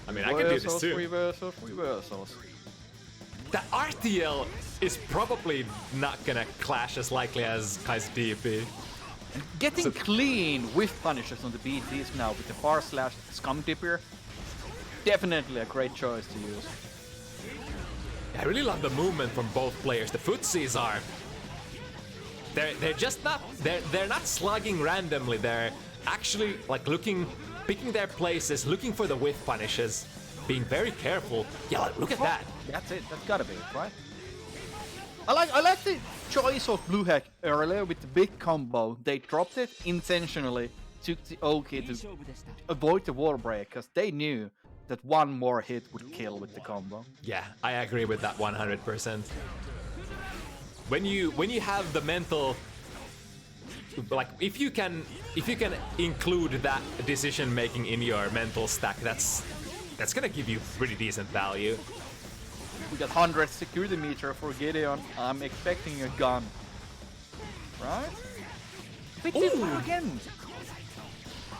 I mean, I can do this too. Reversals. The RTL is probably not gonna clash as likely as Kai's DP. Getting clean whiff punishes on the BTs now with the far slash scum dipper. Definitely a great choice to use. I really love the movement from both players. The footsies are. They're just not. They're not slugging randomly. They're actually like picking their places, looking for the whiff punishes, being very careful. Yeah, look at that. That's it. That's gotta be it, right? I like the choice of Blue Heck earlier with the big combo. They dropped it intentionally, took the OK to avoid the wall break because they knew that one more hit would kill with the combo. Yeah, I agree with that 100%. When you have the mental, like if you can include that decision making in your mental stack, that's gonna give you pretty decent value. We got 100 security meter for Gideon. I'm expecting a gun. Right? Bit too far again.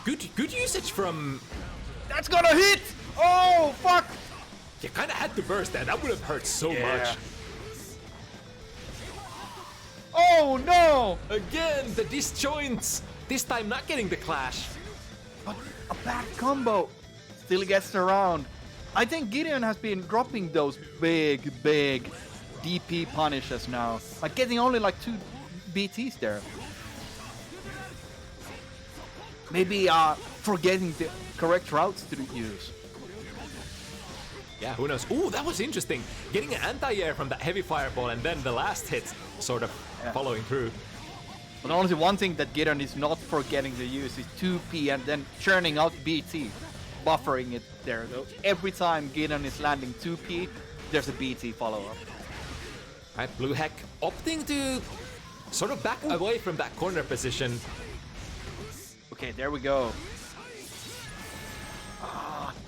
Good usage from. That's gonna hit! Oh, fuck! You kind of had to burst that. That would have hurt so much. Oh no! Again, the disjoints. This time not getting the clash. But a bad combo still gets around. I think Gideon has been dropping those big DP punishes now. Like getting only like 2 BTs there. Maybe forgetting the correct routes to use. Yeah, who knows? Ooh, that was interesting. Getting an anti-air from that heavy fireball and then the last hit sort of following through. But honestly, one thing that Gideon is not forgetting to use is 2P and then churning out BT. Buffering it there. So every time Gideon is landing 2P, there's a BT follow-up. Right, Blue Heck opting to sort of back away from that corner position. Okay, there we go.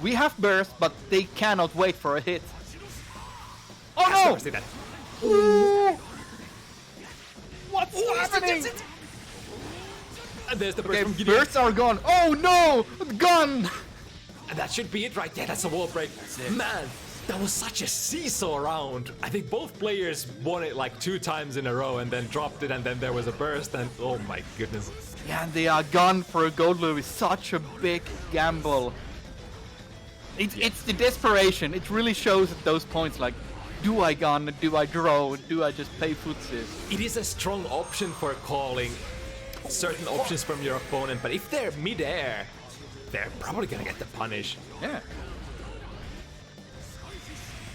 We have burst, but they cannot wait for a hit. Oh no! Ooh. What's happening? And there's the burst from Gideon. Bursts are gone. Oh no! Gun! And that should be it right there. That's a wall break. Man, that was such a seesaw round. I think both players won it like 2 times in a row and then dropped it and then there was a burst and oh my goodness. Yeah, and the gun for a gold loop is such a big gamble. It's the desperation. It really shows at those points like, do I gun, do I draw, do I just pay footsies? It is a strong option for calling certain options from your opponent, but if they're mid-air, they're probably gonna get the punish. Yeah.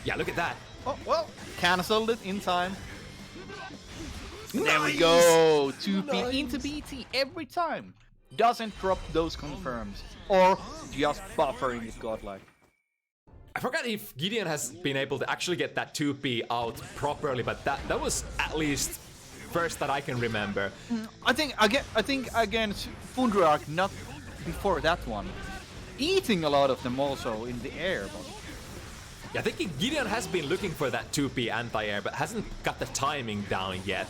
Yeah, look at that. Oh, well, cancelled it in time. Nice. There we go. 2P into BT every time. Doesn't drop those confirms. Or just buffering it godlike. I forgot if Gideon has been able to actually get that 2P out properly, but that was at least first that I can remember. I think against Fundrark, not before that one. Eating a lot of them also in the air. But... Yeah, I think Gideon has been looking for that 2P anti-air, but hasn't got the timing down yet.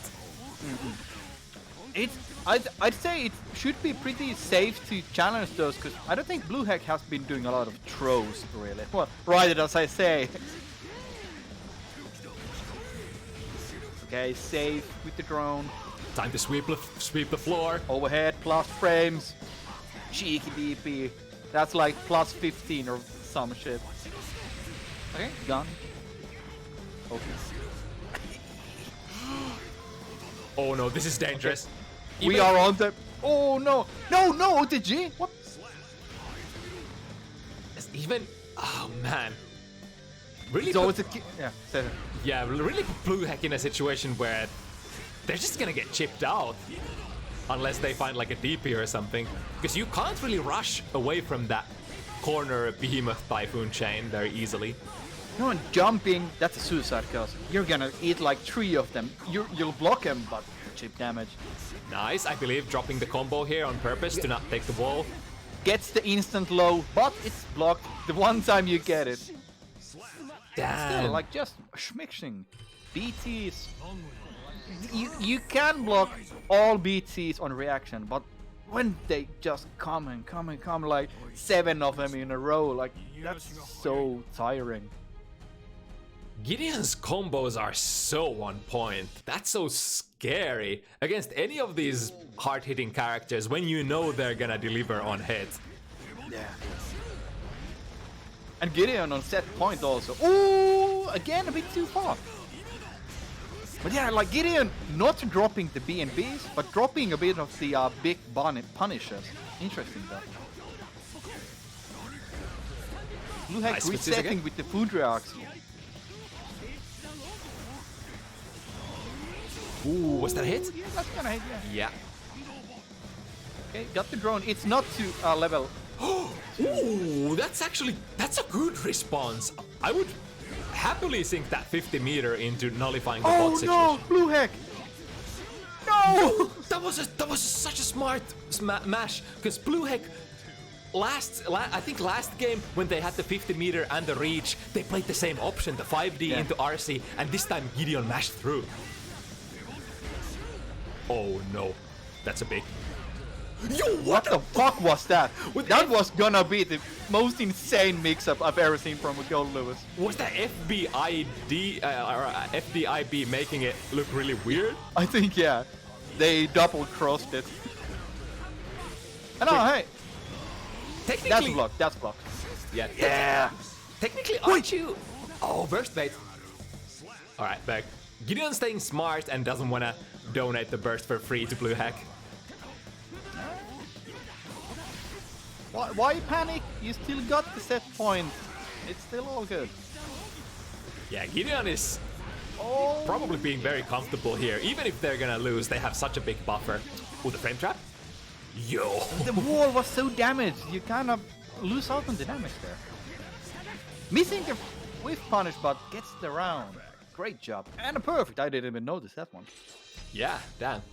I'd say it should be pretty safe to challenge those, because I don't think Blue Heck has been doing a lot of throws, really. Well, right as I say. Okay, safe with the drone. Time to sweep the floor. Overhead, plus frames. Cheeky DP. That's like plus 15 or some shit. Okay, gun. Okay. Oh no, this is dangerous. Okay. We are on the... Oh no! No, OTG! What? even, oh man. Really So put, it's a yeah. Say it. yeah, really put Blue Heck in a situation where they're just gonna get chipped out. Unless they find like a DP or something. Because you can't really rush away from that corner Behemoth Typhoon chain very easily. No, and jumping, that's a suicide cause. You're gonna eat like 3 of them. You'll block them, but chip damage. Nice, I believe dropping the combo here on purpose to not take the wall. Gets the instant low, but it's blocked the one time you get it. Damn. Still, like just schmixing. BTs. You can block all BTs on reaction, but when they just come like 7 of them in a row, like that's so tiring. Gideon's combos are so on point. That's so scary against any of these hard-hitting characters when you know they're gonna deliver on hit. Yeah. And Gideon on set point also. Ooh, again a bit too far. But yeah, like Gideon not dropping the BNBs, but dropping a bit of the big punishes. Interesting though. Blue Heck Nice switches resetting again. with the food reacts. Ooh, was that a hit? Yeah, that's gonna hit, yeah. Yeah. Okay, got the drone. It's not to level. Ooh, that's a good response. I would happily sink that 50 meter into nullifying the bot Oh situation. no, Blue Heck! No! That was such a smart mash because Blue Heck I think last game when they had the 50 meter and the reach, they played the same option, the 5D into RC, and this time Gideon mashed through. Oh no, that's a big. Yo, What the fuck was that? That was gonna be the most insane mix-up I've ever seen from a Gold Lewis. Was that FBID or FDIB making it look really weird? I think, yeah. They double-crossed it. And oh, hey! That's Technically, blocked, that's blocked. yeah. Yeah! Technically, aren't you? Oh, burst bait. All right, back. Gideon's staying smart and doesn't want to donate the burst for free to Blue Heck. Why panic? You still got the set point. It's still all good. Yeah, Gideon is Oh! probably being very comfortable here. Even if they're gonna lose, they have such a big buffer. Ooh, the frame trap? Yo! The wall was so damaged, you kind of lose out on the damage there. Missing a whiff punish, but gets the round. Great job. And a perfect, I didn't even notice that one. Yeah, damn.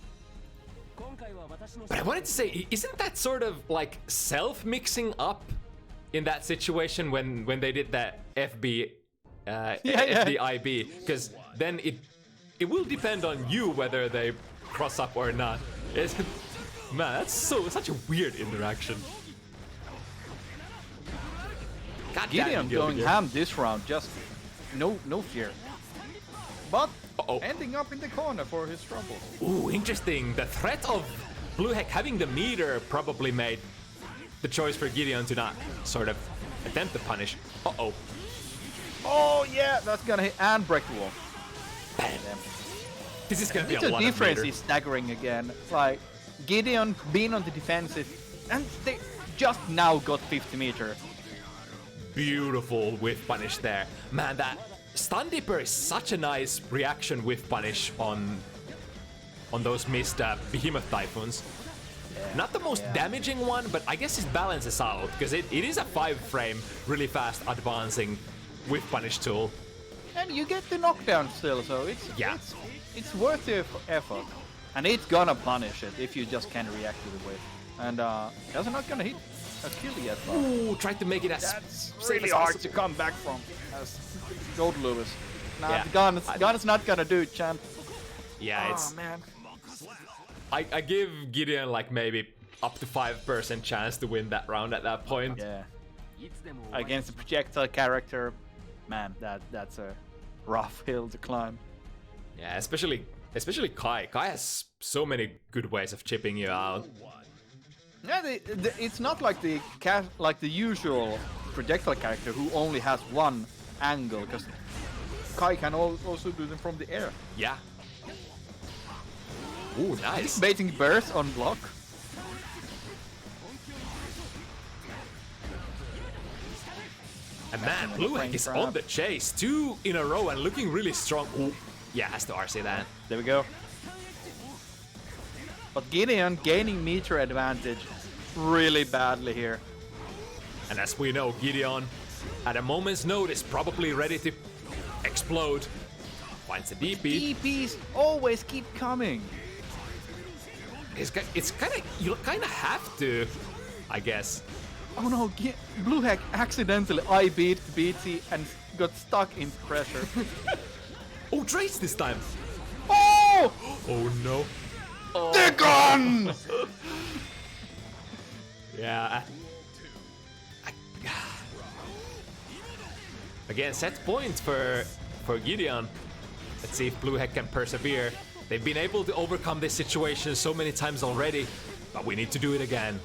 But I wanted to say, isn't that sort of like self-mixing up in that situation when they did that FDIB? Because then it will depend on you whether they cross up or not. Man, that's such a weird interaction. God damn, Gideon going ham this round, just no fear. But ending up in the corner for his trouble. Ooh, interesting. The threat of Blue Heck having the meter probably made the choice for Gideon to not sort of attempt the punish. Uh-oh. Oh yeah, that's gonna hit and break the wall. Bam. This is gonna be a The lot of difference meter. is staggering again. Like Gideon being on the defensive, and they just now got 50 meter. Beautiful whiff punish there. Man, that Stun Dipper is such a nice reaction whiff punish on those missed Behemoth Typhoons. Not the most damaging one, but I guess it balances out, because it is a 5-frame, really fast advancing whiff punish tool. And you get the knockdown still, so it's worth the effort. And it's gonna punish it if you just can't react to the whiff. And that's not gonna hit a kill yet. But Ooh, tried to make it as that's safe really as hard possible. to come back from. As Gold Lewis. Nah, Yeah. the gun is not gonna do it, champ. Yeah, Oh man. I give Gideon like maybe up to 5% chance to win that round at that point. Yeah. Against a projectile character, man, that's a rough hill to climb. Yeah, especially Kai. Kai has so many good ways of chipping you out. Yeah, it's not like the usual projectile character who only has one angle, because Kai can also do them from the air. Yeah. Ooh, nice. Baiting burst on block. And man, Blue Hack is on the chase. 2 in a row and looking really strong. Ooh. Yeah, has to RC that. There we go. But Gideon gaining meter advantage really badly here. And as we know, Gideon, at a moment's notice, probably ready to explode. Finds a DP. DPs always keep coming. It's kind of, you kind of have to, I guess. Oh no, Blue Hack accidentally I-beat BT and got stuck in pressure. Oh, Trace this time. Oh! Oh no. Oh. The gun! Yeah. Again, set point for Gideon. Let's see if Blue Hack can persevere. They've been able to overcome this situation so many times already, but we need to do it again.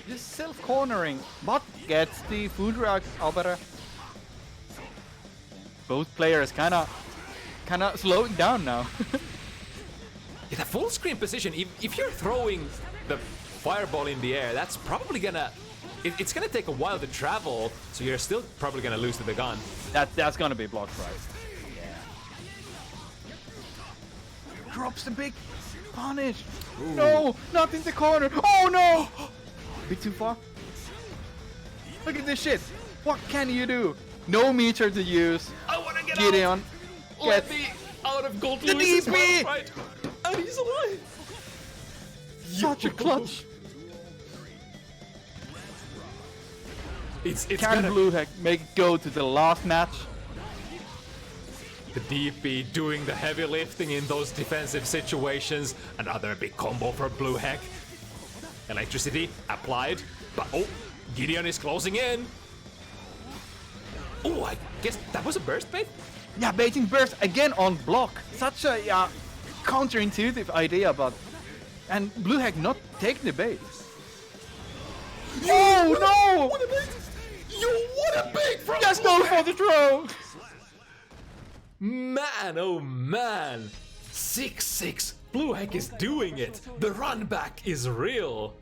Just self-cornering, but gets the food rack Albera. Both players kinda slowing down now. Yeah, the full screen position, if you're throwing the fireball in the air, that's probably gonna... It's gonna take a while to travel, so you're still probably gonna lose to the gun. That's gonna be blocked, right? Yeah. Drops the big punish. Ooh. No, not in the corner. Oh no! Bit too far. Look at this shit. What can you do? No meter to use. I wanna get Gideon. out. Let me out of Gold the Lewis's DP. Right. And he's alive. Such a clutch. It's Can Blue Hack make it go to the last match? The DP doing the heavy lifting in those defensive situations. Another big combo for Blue Hack. Electricity applied, but oh, Gideon is closing in. Oh, I guess that was a burst bait? Yeah, baiting burst again on block. Such a counterintuitive idea, but... And Blue Hack not taking the bait. Oh no! What a bait! Yo, what a bait from Just go for the throw! Man, oh man! 6-6. Blue Hack is doing it. The run back is real.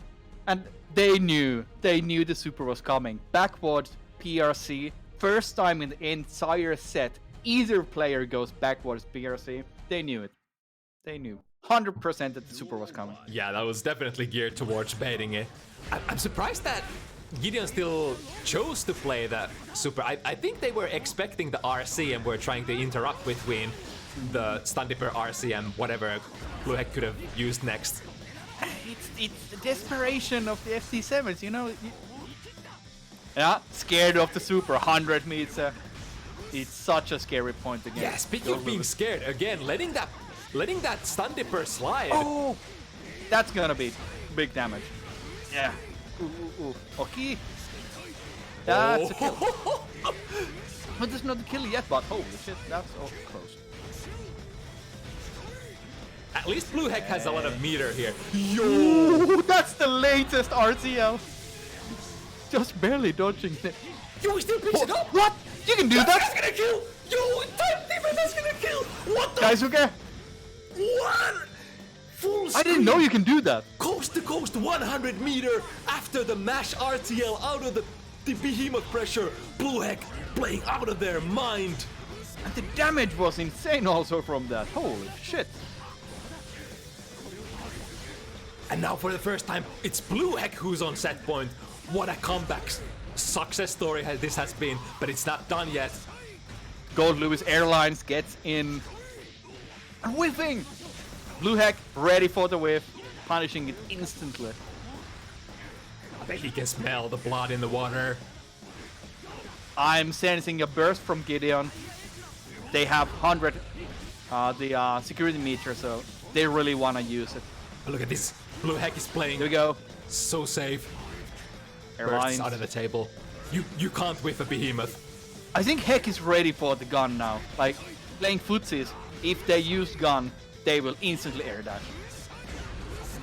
And they knew the super was coming. Backwards PRC. First time in the entire set, either player goes backwards PRC. They knew it. They knew 100% that the super was coming. Yeah, that was definitely geared towards baiting it. I'm surprised that Gideon still chose to play that super. I think they were expecting the RC and were trying to interrupt between the Stun Dipper RC and whatever Blue Hack could have used next. It's the desperation of the FT7s, you know. Yeah, scared of the super 100 meters. It's such a scary point again. Yeah, speaking of being scared, again, letting that Stun Dipper slide. Oh, that's gonna be big damage. Yeah. Ooh. Okay. That's a kill. But that's not the kill yet, but holy shit, that's so close. At least Blue Hack has a lot of meter here. Yo, that's the latest RTL. Just barely dodging it. Yo, he still picks it up. What? You can do that. That's gonna kill. Yo, time defense that's gonna kill. What the? Daisuke? What? Full screen. I didn't know you can do that. Coast to coast 100 meter after the mash RTL out of the behemoth pressure. Blue Hack playing out of their mind. And the damage was insane also from that. Holy shit. And now for the first time, it's Blue Hack who's on set point. What a comeback success story this has been, but it's not done yet. Gold Lewis Airlines gets in. And whiffing! Blue Hack ready for the whiff, punishing it instantly. I bet he can smell the blood in the water. I'm sensing a burst from Gideon. They have 100 security meter, so they really want to use it. But look at this. Blue Hack is playing. Here we go. So safe. Airlines. Bursts out of the table. You can't whiff a behemoth. I think Heck is ready for the gun now. Like, playing footsies, if they use gun, they will instantly air dash.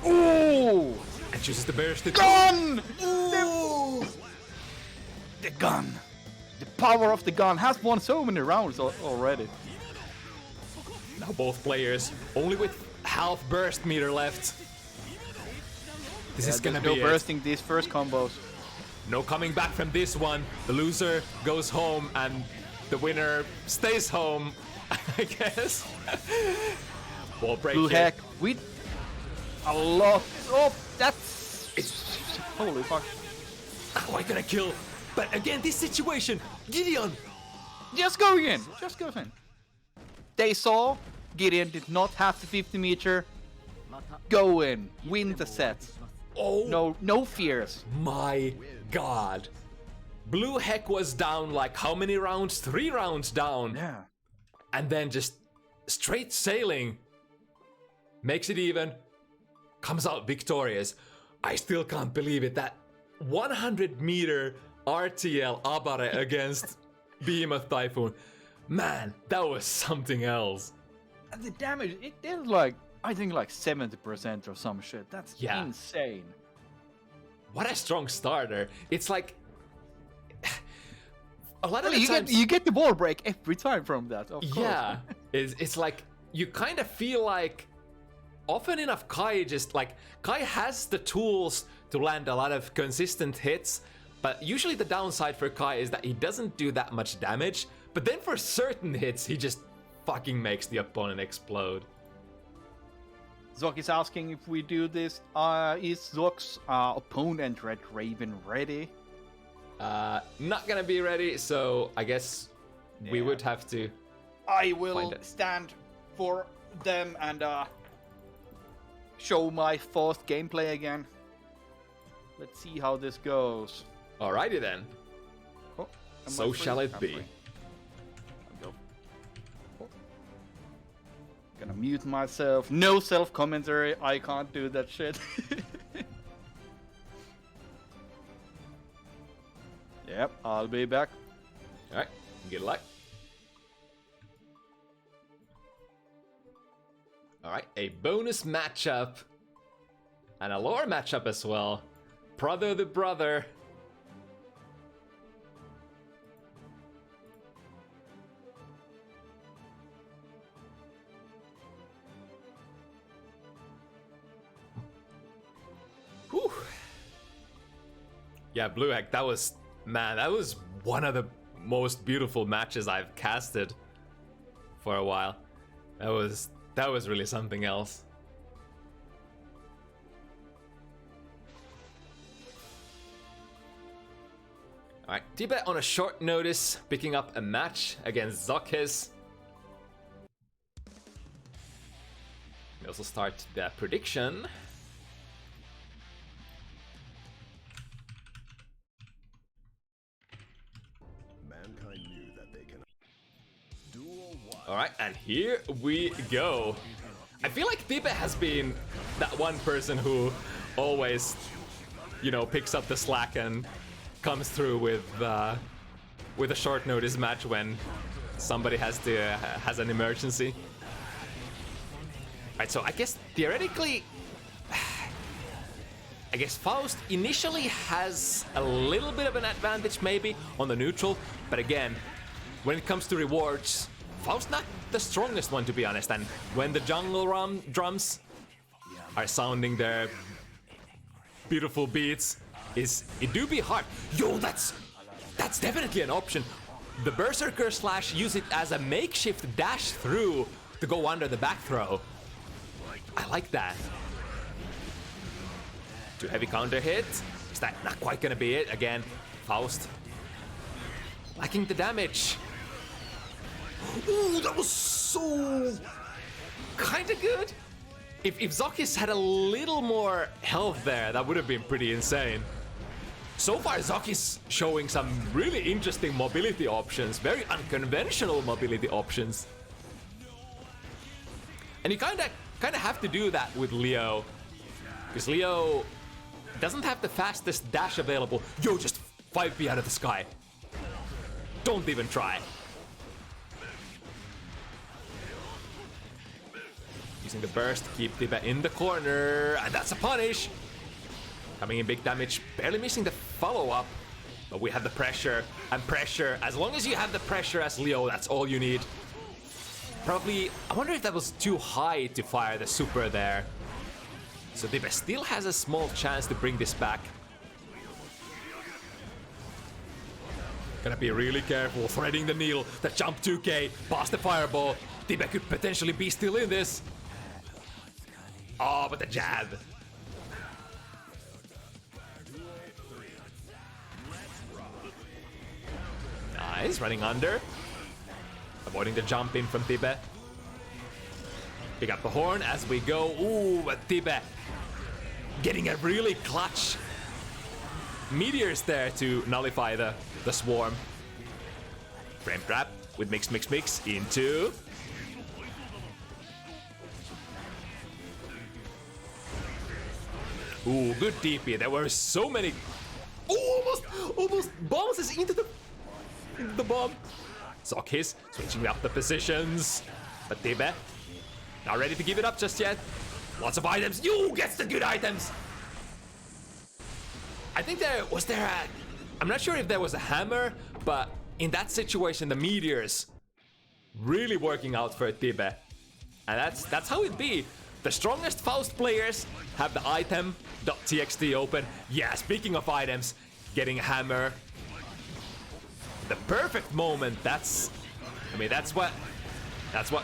Ooh! And chooses the burst. Gun! Ooh! The gun. The power of the gun has won so many rounds already. Now both players only with half burst meter left. This is gonna be no bursting these first combos. No coming back from this one. The loser goes home and the winner stays home, I guess. Wall break Blue here. Hack with a lot. Oh, that's... Holy fuck. Not quite gonna kill. But again, this situation, Gideon. Just go in. Just go in. They saw Gideon did not have the 50 meter. Go in. Win the set. Oh No fears. my god. Blue Heck was down like how many rounds? 3 rounds down. Yeah. And then just straight sailing. Makes it even. Comes out victorious. I still can't believe it. That 100 meter RTL Abare against Behemoth Typhoon. Man, that was something else. And the damage, it did like, I think like 70% or some shit. That's insane. What a strong starter. It's like... a lot of Well, the times... you get the ball break every time from that, of course. Yeah. It's like, you kind of feel like... Often enough, Kai just like... Kai has the tools to land a lot of consistent hits, but usually the downside for Kai is that he doesn't do that much damage, but then for certain hits, he just fucking makes the opponent explode. ZoKh is asking if we do this. Is ZoKh's opponent Red Raven ready? Not gonna be ready, so I guess we would have to... I will stand for them and show my fourth gameplay again. Let's see how this goes. Alrighty then. Oh, So shall it be. Go. Oh. Gonna mute myself. No self-commentary. I can't do that shit. Yep, I'll be back. Alright, good luck. Alright, a bonus matchup. And a lore matchup as well. Brother the brother. Whew. Yeah, Blue Hack, that was... Man, that was one of the most beautiful matches I've casted for a while. That was really something else. Alright, Tibet on a short notice, picking up a match against ZoKHiZ. We also start the prediction. Alright, and here we go. I feel like Tibet has been that one person who always, you know, picks up the slack and comes through with a short notice match when somebody has an emergency. Alright, so I guess theoretically, I guess Faust initially has a little bit of an advantage maybe on the neutral, but again, when it comes to rewards, Faust not the strongest one, to be honest, and when the jungle drums are sounding their beautiful beats, it do be hard. Yo, that's definitely an option. The Berserker slash, use it as a makeshift dash through to go under the back throw. I like that. Too heavy counter hit. Is that not quite gonna be it? Again, Faust lacking the damage. Ooh, that was so kinda good. If ZoKHiZ had a little more health there, that would have been pretty insane. So far, ZoKHiZ showing some really interesting mobility options, very unconventional mobility options. And you kinda have to do that with Leo, because Leo doesn't have the fastest dash available. Yo, just 5p out of the sky. Don't even try. Using the burst, keep Tibet in the corner, and that's a punish. Coming in big damage, barely missing the follow-up. But we have the pressure, and pressure, as long as you have the pressure as Leo, that's all you need. Probably, I wonder if that was too high to fire the super there. So Tibet still has a small chance to bring this back. Gotta be really careful, threading the needle, the jump 2k, past the fireball. Tibe could potentially be still in this. Oh, but the jab. Nice, running under. Avoiding the jump in from Tibe. Pick up the horn as we go. Ooh, but Tibe getting a really clutch meteors there to nullify the swarm. Frame trap with mix into. Ooh, good DP. There were so many. Ooh, almost bounces into the bomb. ZoKHiZ switching up the positions. But Tibe not ready to give it up just yet. Lots of items. You gets the good items. I think I'm not sure if there was a hammer, but in that situation, the meteors really working out for Tibe. And that's how it be. The strongest Faust players have the item.txt open. Yeah, speaking of items, getting a hammer. The perfect moment. That's what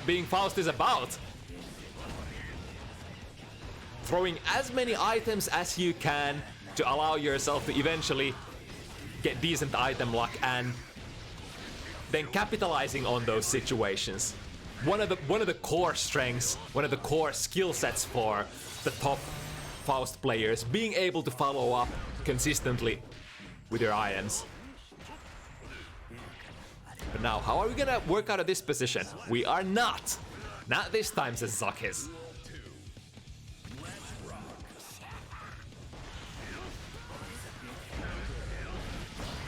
being Faust is about. Throwing as many items as you can to allow yourself to eventually get decent item luck and then capitalizing on those situations. One of the core strengths, one of the core skill sets for the top Faust players, being able to follow up consistently with your items. But now, how are we gonna work out of this position? We are not. Not this time, says ZoKHiZ.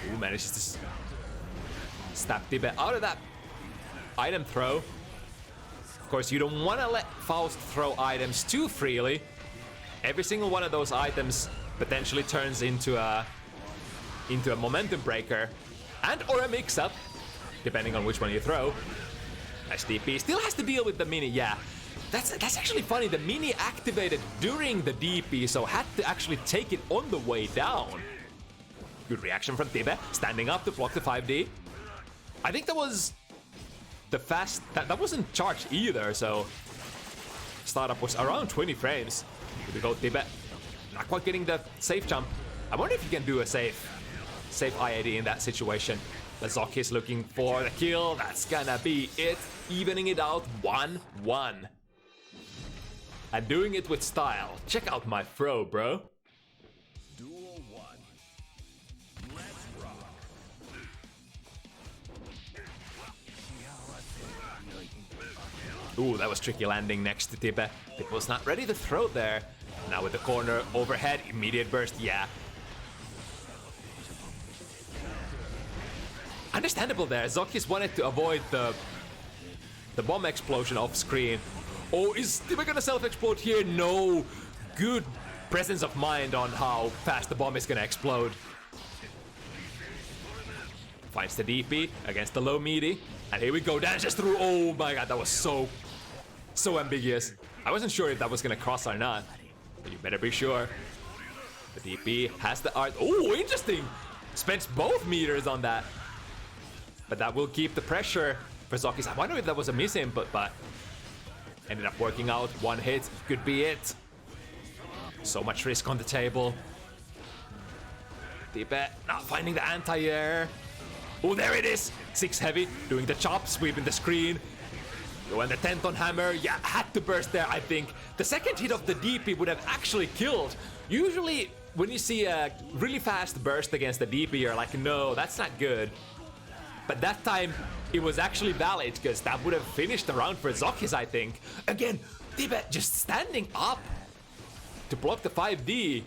Ooh, manages to stab Tibe out of that item throw. Of course, you don't want to let Faust throw items too freely. Every single one of those items potentially turns into a momentum breaker and or a mix-up, depending on which one you throw. Nice DP. Still has to deal with the mini, yeah. That's actually funny. The mini activated during the DP, so had to actually take it on the way down. Good reaction from Tibe, standing up to block the 5D. I think that was the fast... That wasn't charged either, so... Startup was around 20 frames. Here we go, Tibe. Not quite getting the safe jump. I wonder if you can do a safe IAD in that situation. But ZoKHiZ looking for the kill. That's gonna be it. Evening it out 1-1. And doing it with style. Check out my throw, bro. Ooh, that was tricky landing next to Tibe. It was not ready to throw there. Now with the corner overhead, immediate burst, yeah. Understandable there. ZoKHiZ wanted to avoid the bomb explosion off screen. Oh, is Tibe gonna self-explode here? No. Good presence of mind on how fast the bomb is gonna explode. Finds the DP against the low meaty. And here we go, dances through. Oh my god, that was so ambiguous. I wasn't sure if that was gonna cross or not. But you better be sure. The DP has the art. Oh, interesting. Spends both meters on that. But that will keep the pressure for ZoKHiZ. I wonder if that was a miss input, but ended up working out. One hit could be it. So much risk on the table. Tibe not finding the anti-air. Oh, there it is. 6 heavy, doing the chop, sweeping the screen. Go and the 10th on hammer. Yeah, had to burst there, I think. The second hit of the DP would have actually killed. Usually, when you see a really fast burst against the DP, you're like, no, that's not good. But that time, it was actually valid, because that would have finished the round for ZoKHiZ, I think. Again, Tibe just standing up to block the 5D.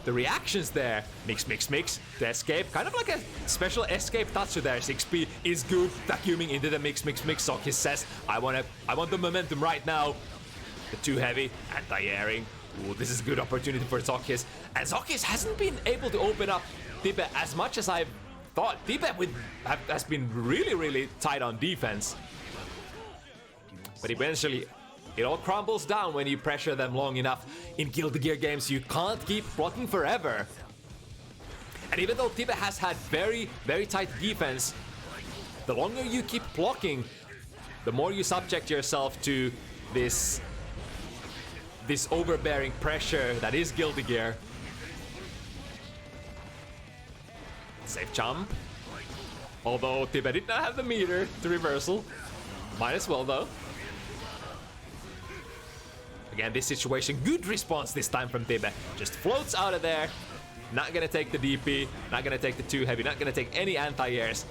The reactions there, mix, the escape, kind of like a special escape touch there. 6P is good, vacuuming into the mix. ZoKHiZ says, I want the momentum right now. The 2 heavy, anti-airing. Ooh, this is a good opportunity for ZoKHiZ. And ZoKHiZ hasn't been able to open up Tibe as much as I thought. Tibe has been really tight on defense. But eventually, it all crumbles down when you pressure them long enough. In Guilty Gear games, you can't keep blocking forever. And And even though Tibe has had very, very tight defense, the longer you keep blocking, the more you subject yourself to this overbearing pressure that is Guilty Gear. Safe jump. Although Tibe did not have the meter to reversal. Might as well though. Again, this situation, good response this time from Tibe. Just floats out of there. Not gonna take the DP, not gonna take the 2 heavy, not gonna take any anti-airs.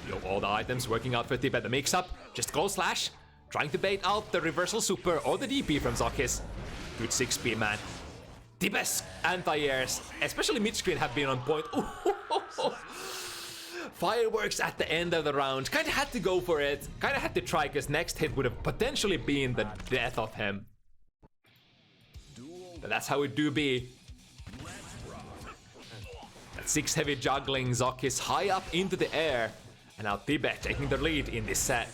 Yo, all the items working out for Tibe. The mix-up, just go slash. Trying to bait out the reversal super or the DP from ZoKHiZ. Good 6p, man. Tibe's anti-airs, especially mid-screen, have been on point. Fireworks at the end of the round. Kinda had to go for it. Kinda had to try, because next hit would have potentially been the death of him. But that's how it do be. That 6 heavy juggling ZoKHiZ high up into the air. And now Tibe taking the lead in this set.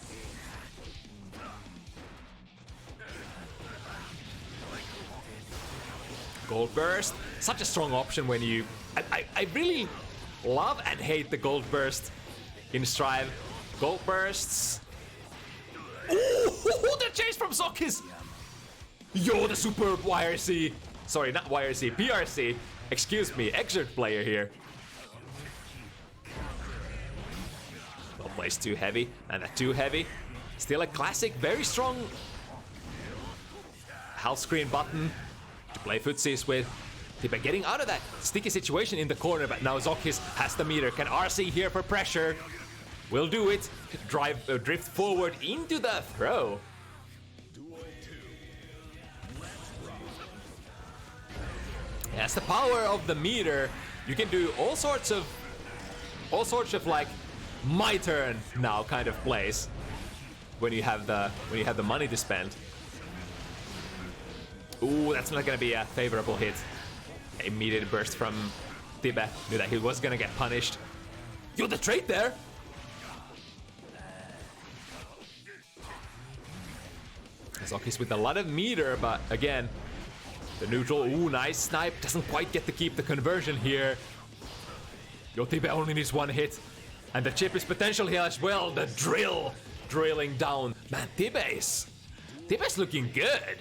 Gold Burst, such a strong option when you... I really love and hate the Gold Burst in Strive. Gold Bursts... Ooh, the chase from ZoKHiZ! Yo, the super YRC... Sorry, not YRC, PRC. Excuse me, Exert player here. Well, plays 2 heavy, and that 2 heavy. Still a classic, very strong... half screen button to play footsies with. Tibe getting out of that sticky situation in the corner, but now ZoKHiZ has the meter. Can RC here for pressure? Will do it. Drift forward into the throw. That's the power of the meter. You can do all sorts of like my turn now kind of plays when you have the money to spend. Ooh, that's not gonna be a favorable hit. Immediate burst from Tibe. Knew that he was gonna get punished. Yo, the trade there! ZoKHiZ with a lot of meter, but again, the neutral, ooh, nice snipe. Doesn't quite get to keep the conversion here. Yo, Tibe only needs 1 hit. And the chip is potential here as well. The drill drilling down. Man, Tibe's looking good.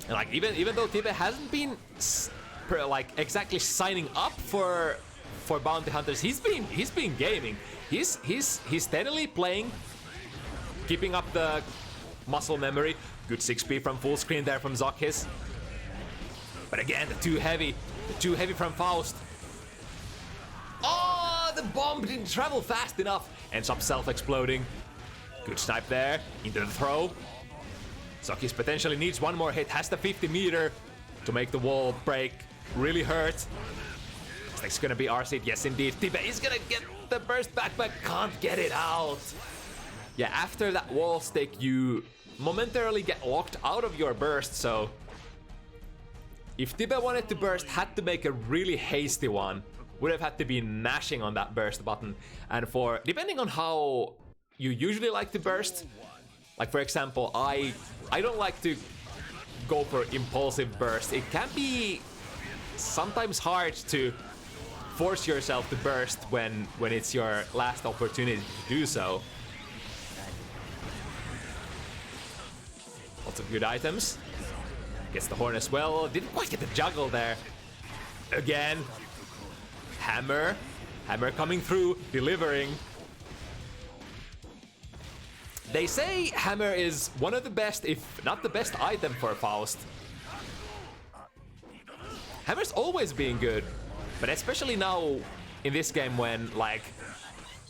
And like even though Tibe hasn't been like exactly signing up for bounty hunters, he's been gaming. He's steadily playing, keeping up the muscle memory. Good 6p from full screen there from ZoKHiZ. But again, the 2 heavy from Faust. Oh, the bomb didn't travel fast enough. Ends up self-exploding. Good snipe there into the throw. ZoKHiZ potentially needs 1 more hit, has the 50 meter to make the wall break really hurt. It's gonna be RC, yes indeed. Tibe is gonna get the burst back, but can't get it out. Yeah, after that wall stick, you momentarily get locked out of your burst, so... If Tibe wanted to burst, had to make a really hasty one. Would have had to be mashing on that burst button. And for, depending on how you usually like to burst, like for example, I don't like to go for impulsive burst. It can be sometimes hard to force yourself to burst when it's your last opportunity to do so. Lots of good items. Gets the horn as well. Didn't quite get the juggle there. Again. Hammer. Hammer coming through, delivering. They say Hammer is one of the best, if not the best item for Faust. Hammer's always been good, but especially now in this game when like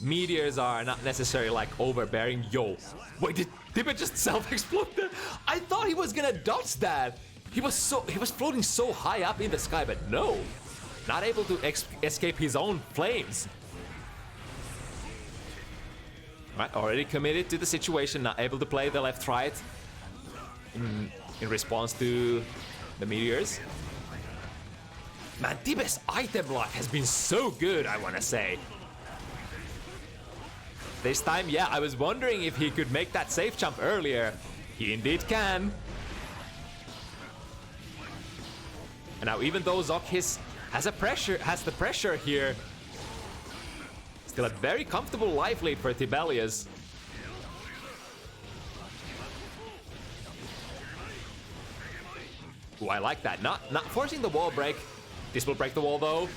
meteors are not necessarily like overbearing. Yo, wait, did Tibe just self-explode there? I thought he was gonna dodge that. He was floating so high up in the sky, but no, not able to escape his own flames. Right, already committed to the situation, not able to play the left-right in response to the meteors. Man, Tibe's item block has been so good, I want to say. This time, yeah, I was wondering if he could make that safe jump earlier. He indeed can. And now even though ZoKHiZ has the pressure here, still a very comfortable life lead for Tibelius. Ooh, I like that. Not forcing the wall break. This will break the wall though.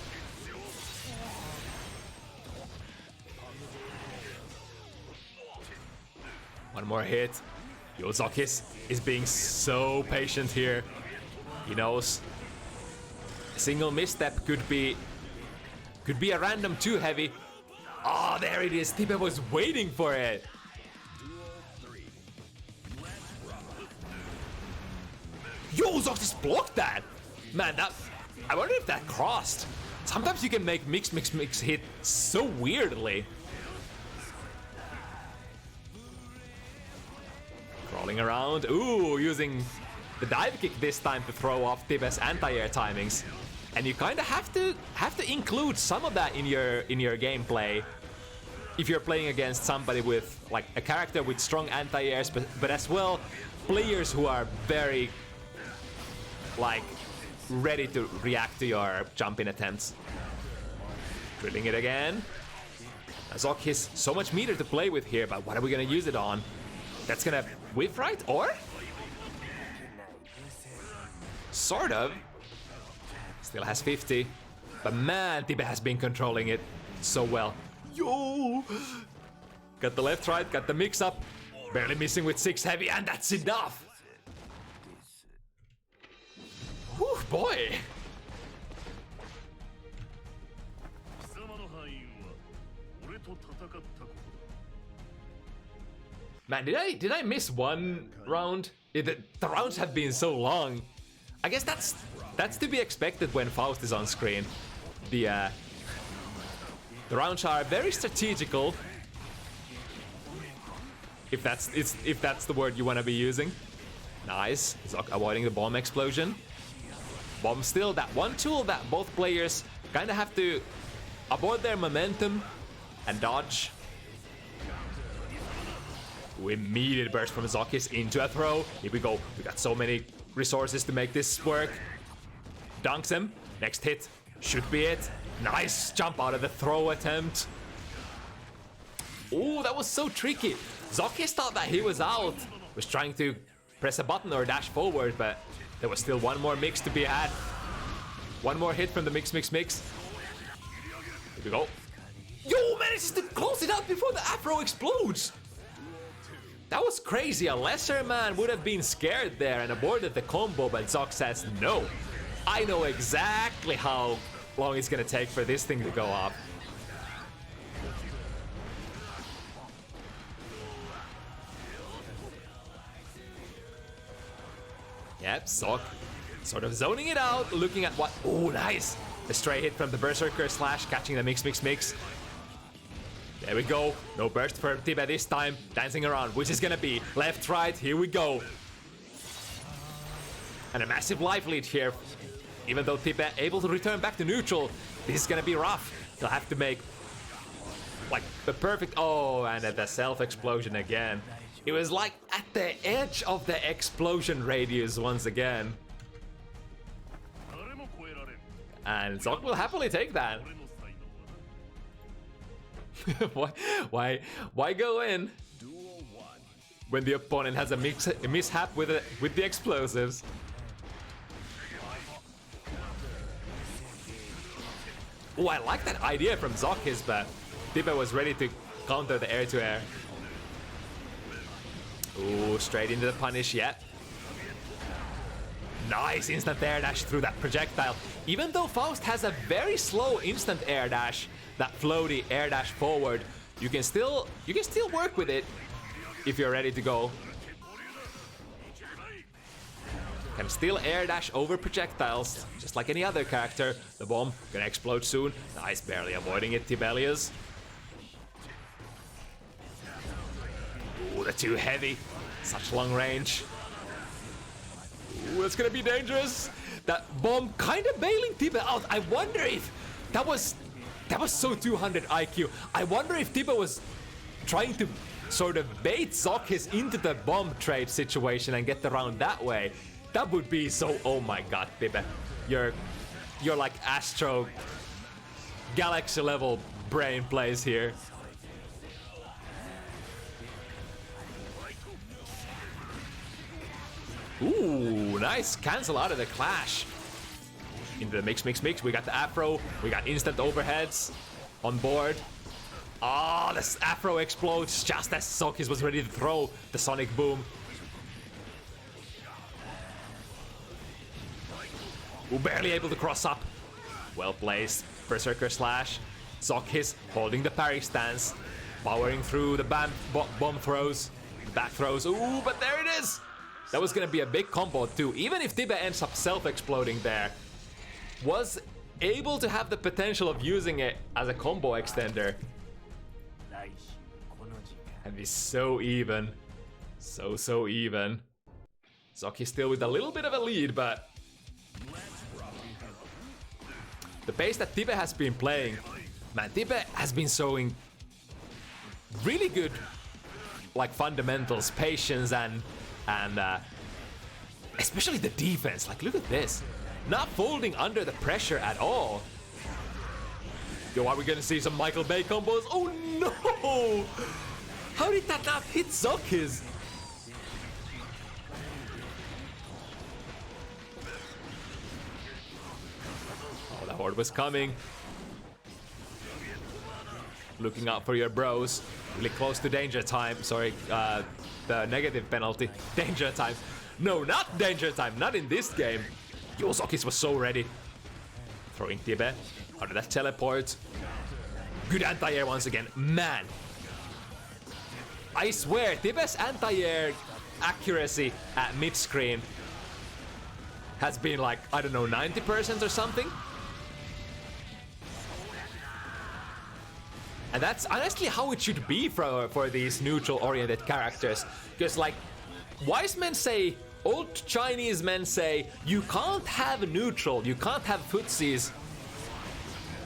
One more hit. Yo, ZoKHiZ is being so patient here. He knows a single misstep could be a random 2 heavy. Oh, there it is. Tibe was waiting for it. Yo, ZoKHiZ blocked that. Man, I wonder if that crossed. Sometimes you can make mix hit so weirdly. Crawling around. Ooh, using the dive kick this time to throw off Tibe's anti-air timings. And you kind of have to include some of that in your gameplay if you're playing against somebody with like a character with strong anti-airs, but as well players who are very like ready to react to your jumping attempts. Drilling it again. ZoKHiZ, so much meter to play with here, but what are we gonna use it on? That's gonna whiff, right? Or? Sort of. Still has 50. But man, Tibe has been controlling it so well. Yo! Got the left, right, got the mix up. Barely missing with 6 heavy, and that's enough! Whew, boy! Man, did I miss one round? The rounds have been so long. I guess that's to be expected when Faust is on screen. The rounds are very strategical. If that's the word you want to be using. Nice. Zok avoiding the bomb explosion. Bomb still that one tool that both players kind of have to avoid their momentum and dodge. Immediate burst from ZoKHiZ into a throw. Here we go. We got so many resources to make this work. Dunks him. Next hit should be it. Nice jump out of the throw attempt. Ooh, that was so tricky. ZoKHiZ thought that he was out. Was trying to press a button or dash forward, but there was still one more mix to be had. One more hit from the mix. Here we go. Yo, manages to close it out before the afro explodes. That was crazy. A lesser man would have been scared there and aborted the combo, but Zok says no. I know exactly how long it's gonna take for this thing to go off. Yep, Zok sort of zoning it out, looking at what... Oh, nice! The stray hit from the Berserker slash, catching the mix. There we go. No burst for Tibe this time. Dancing around, which is gonna be left, right. Here we go. And a massive life lead here. Even though Tibe able to return back to neutral, this is gonna be rough. He'll have to make like the perfect... Oh, and at the self-explosion again. It was like at the edge of the explosion radius once again. And Zok will happily take that. Why go in when the opponent has a mishap with the explosives? Oh, I like that idea from ZoKHiZ, but Tibe was ready to counter the air-to-air. Ooh, straight into the punish, yeah. Nice instant air dash through that projectile. Even though Faust has a very slow instant air dash, that floaty air dash forward, you can still work with it if you're ready to go. Can still air dash over projectiles, just like any other character. The bomb gonna explode soon. Nice, barely avoiding it, Tibelius. Ooh, the too heavy. Such long range. Ooh, it's gonna be dangerous. That bomb kind of bailing Tibe out. I wonder if that was so 200 IQ. I wonder if Tibe was trying to sort of bait ZoKHiZ into the bomb trade situation and get the round that way. That would be so... Oh my god, Tibe. You're like Astro Galaxy level brain plays here. Ooh, nice cancel out of the clash. Into the mix. We got the Afro. We got instant overheads on board. Ah, this Afro explodes just as ZoKHiZ was ready to throw the Sonic Boom. Ooh, barely able to cross up. Well placed. Berserker Slash. ZoKHiZ holding the parry stance. Powering through the bomb throws. Back throws. Ooh, but there it is! That was gonna be a big combo too. Even if Tibe ends up self-exploding there, was able to have the potential of using it as a combo extender. And it's so even. So even. ZoKHiZ still with a little bit of a lead, but the pace that Tibe has been playing, man, Tibe has been showing really good like fundamentals, patience, and especially the defense. Like, look at this. Not folding under the pressure at all. Yo, are we gonna see some Michael Bay combos? Oh no! How did that not hit ZoKHiZ? Oh, the horde was coming. Looking out for your bros. Really close to danger time. Sorry, the negative penalty. Danger time. No, not danger time. Not in this game. Yo, ZoKHiZ was so ready. Throwing Tibe out of that teleport. Good anti-air once again. Man, I swear, Tibe's anti-air accuracy at mid-screen has been like, I don't know, 90% or something. And that's honestly how it should be for these neutral-oriented characters. Because, like, wise men say, old Chinese men say, you can't have neutral, you can't have footsies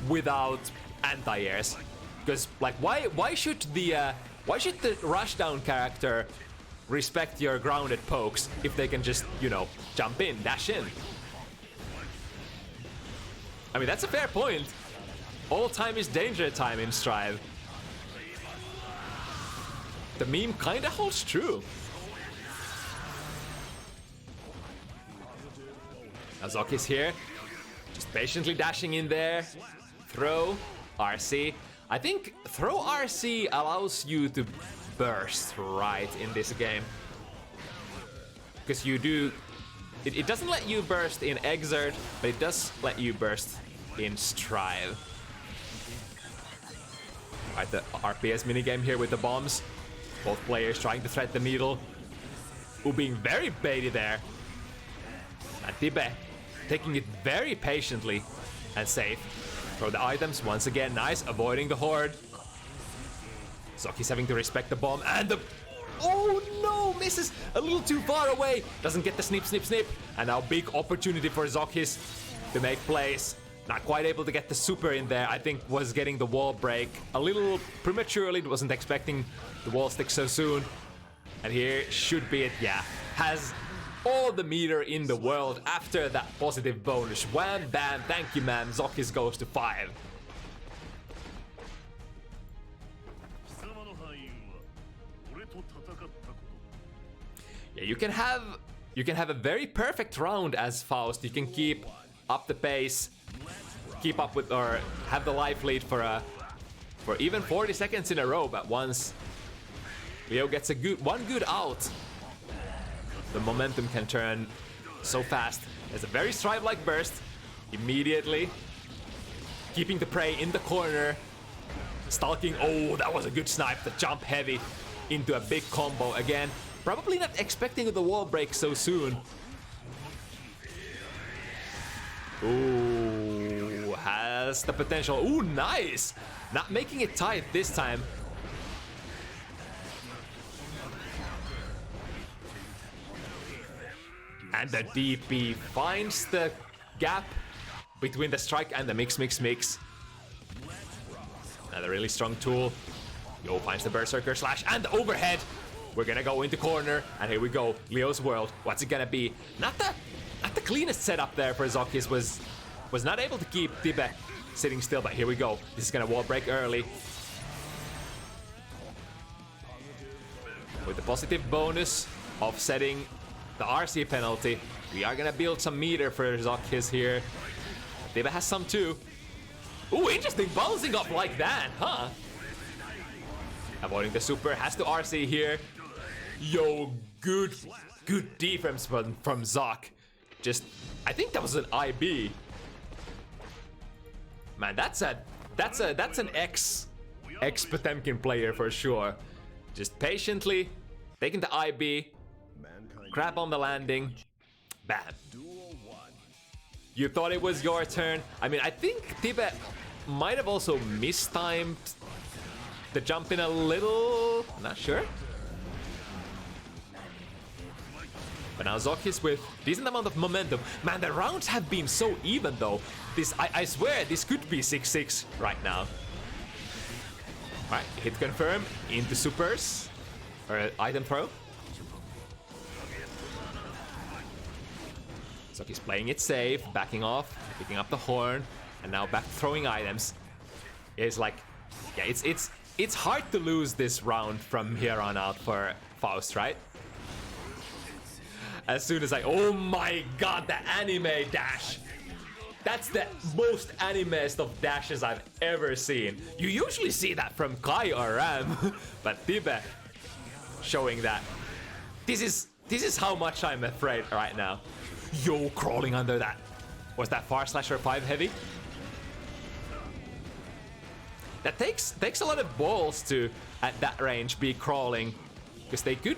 without anti-airs. Because, like, why should the rushdown character respect your grounded pokes if they can just, you know, jump in, dash in? I mean, that's a fair point. All time is danger time in Strive. The meme kinda holds true. Now ZoKHiZ here, just patiently dashing in there. Throw, RC. I think throw RC allows you to burst right in this game. Because you do... It doesn't let you burst in Exert, but it does let you burst in Strive. Alright, the RPS minigame here with the bombs. Both players trying to thread the needle. Ooh, being very baity there. And Tibe taking it very patiently and safe. Throw the items once again, nice, avoiding the horde. ZoKHiZ having to respect the bomb and the... Oh no, misses a little too far away. Doesn't get the snip. And now big opportunity for ZoKHiZ to make plays. Not quite able to get the super in there. I think was getting the wall break a little prematurely. Wasn't expecting the wall stick so soon. And here should be it, yeah. Has all the meter in the world after that positive bonus. Wham, bam, thank you, man. ZoKHiZ goes to 5. Yeah, you can have a very perfect round as Faust. You can keep up the pace, keep up with, or have the life lead for even 40 seconds in a row, but once Leo gets one good out, the momentum can turn so fast. There's a very Strive-like burst immediately, keeping the prey in the corner, stalking. Oh, that was a good snipe. The jump heavy into a big combo again. Probably not expecting the wall break so soon. Ooh, has the potential. Ooh, nice! Not making it tight this time. And the DP finds the gap between the strike and the mix. Another really strong tool. Yo finds the Berserker Slash and the overhead. We're gonna go into corner, and here we go. Leo's world. What's it gonna be? Not the cleanest setup there for ZoKHiZ. Was not able to keep Tibe sitting still, but here we go. This is gonna wall break early. With the positive bonus of setting the RC penalty, we are gonna build some meter for ZoKHiZ here. Tibe has some too. Ooh, interesting, bouncing up like that, huh? Avoiding the super, has to RC here. Yo, good defense from Zoc. Just, I think that was an IB. Man, that's an ex Potemkin player for sure. Just patiently taking the IB, grab on the landing, bam. You thought it was your turn. I mean, I think Tibe might have also mistimed the jump in a little. I'm not sure. But now ZoKHiZ with decent amount of momentum. Man, the rounds have been so even though. I swear this could be 6-6 right now. Alright, hit confirm into supers. Or item throw. ZoKHiZ playing it safe, backing off, picking up the horn, and now back throwing items. It's like, yeah, it's hard to lose this round from here on out for Faust, right? As soon as oh my god, the anime dash! That's the most animest of dashes I've ever seen. You usually see that from Kai or Ram, but Tibe showing that. This is how much I'm afraid right now. Yo, crawling under that. Was that far slasher 5 heavy? That takes a lot of balls to, at that range, be crawling. Because they could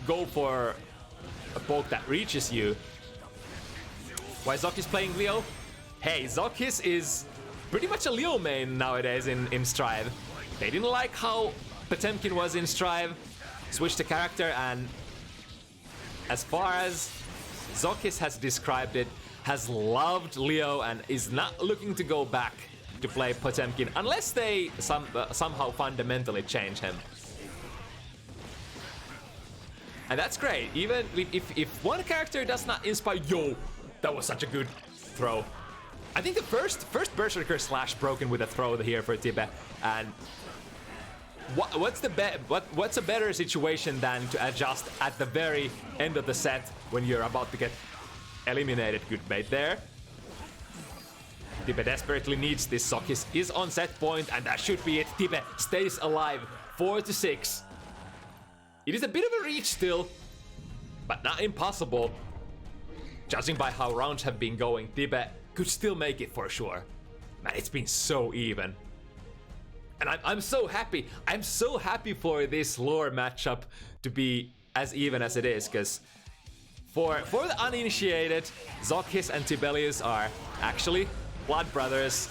go for a poke that reaches you. Why ZoKHiZ playing Leo? Hey, ZoKHiZ is pretty much a Leo main nowadays in Strive. They didn't like how Potemkin was in Strive. Switched the character, and as far as ZoKHiZ has described it, has loved Leo and is not looking to go back to play Potemkin unless they somehow fundamentally change him. And that's great. Even if one character does not inspire, yo, that was such a good throw. I think the first Berserker slash broken with a throw here for Tibe, and what's a better situation than to adjust at the very end of the set when you're about to get eliminated? Good bait there. Tibe desperately needs this. ZoKHiZ is on set point, and that should be it. Tibe stays alive, 4-6. It is a bit of a reach still, but not impossible. Judging by how rounds have been going, Tibe could still make it for sure. Man, it's been so even. And I'm so happy. I'm so happy for this lore matchup to be as even as it is, because for the uninitiated, ZoKHiZ and Tibelius are actually blood brothers.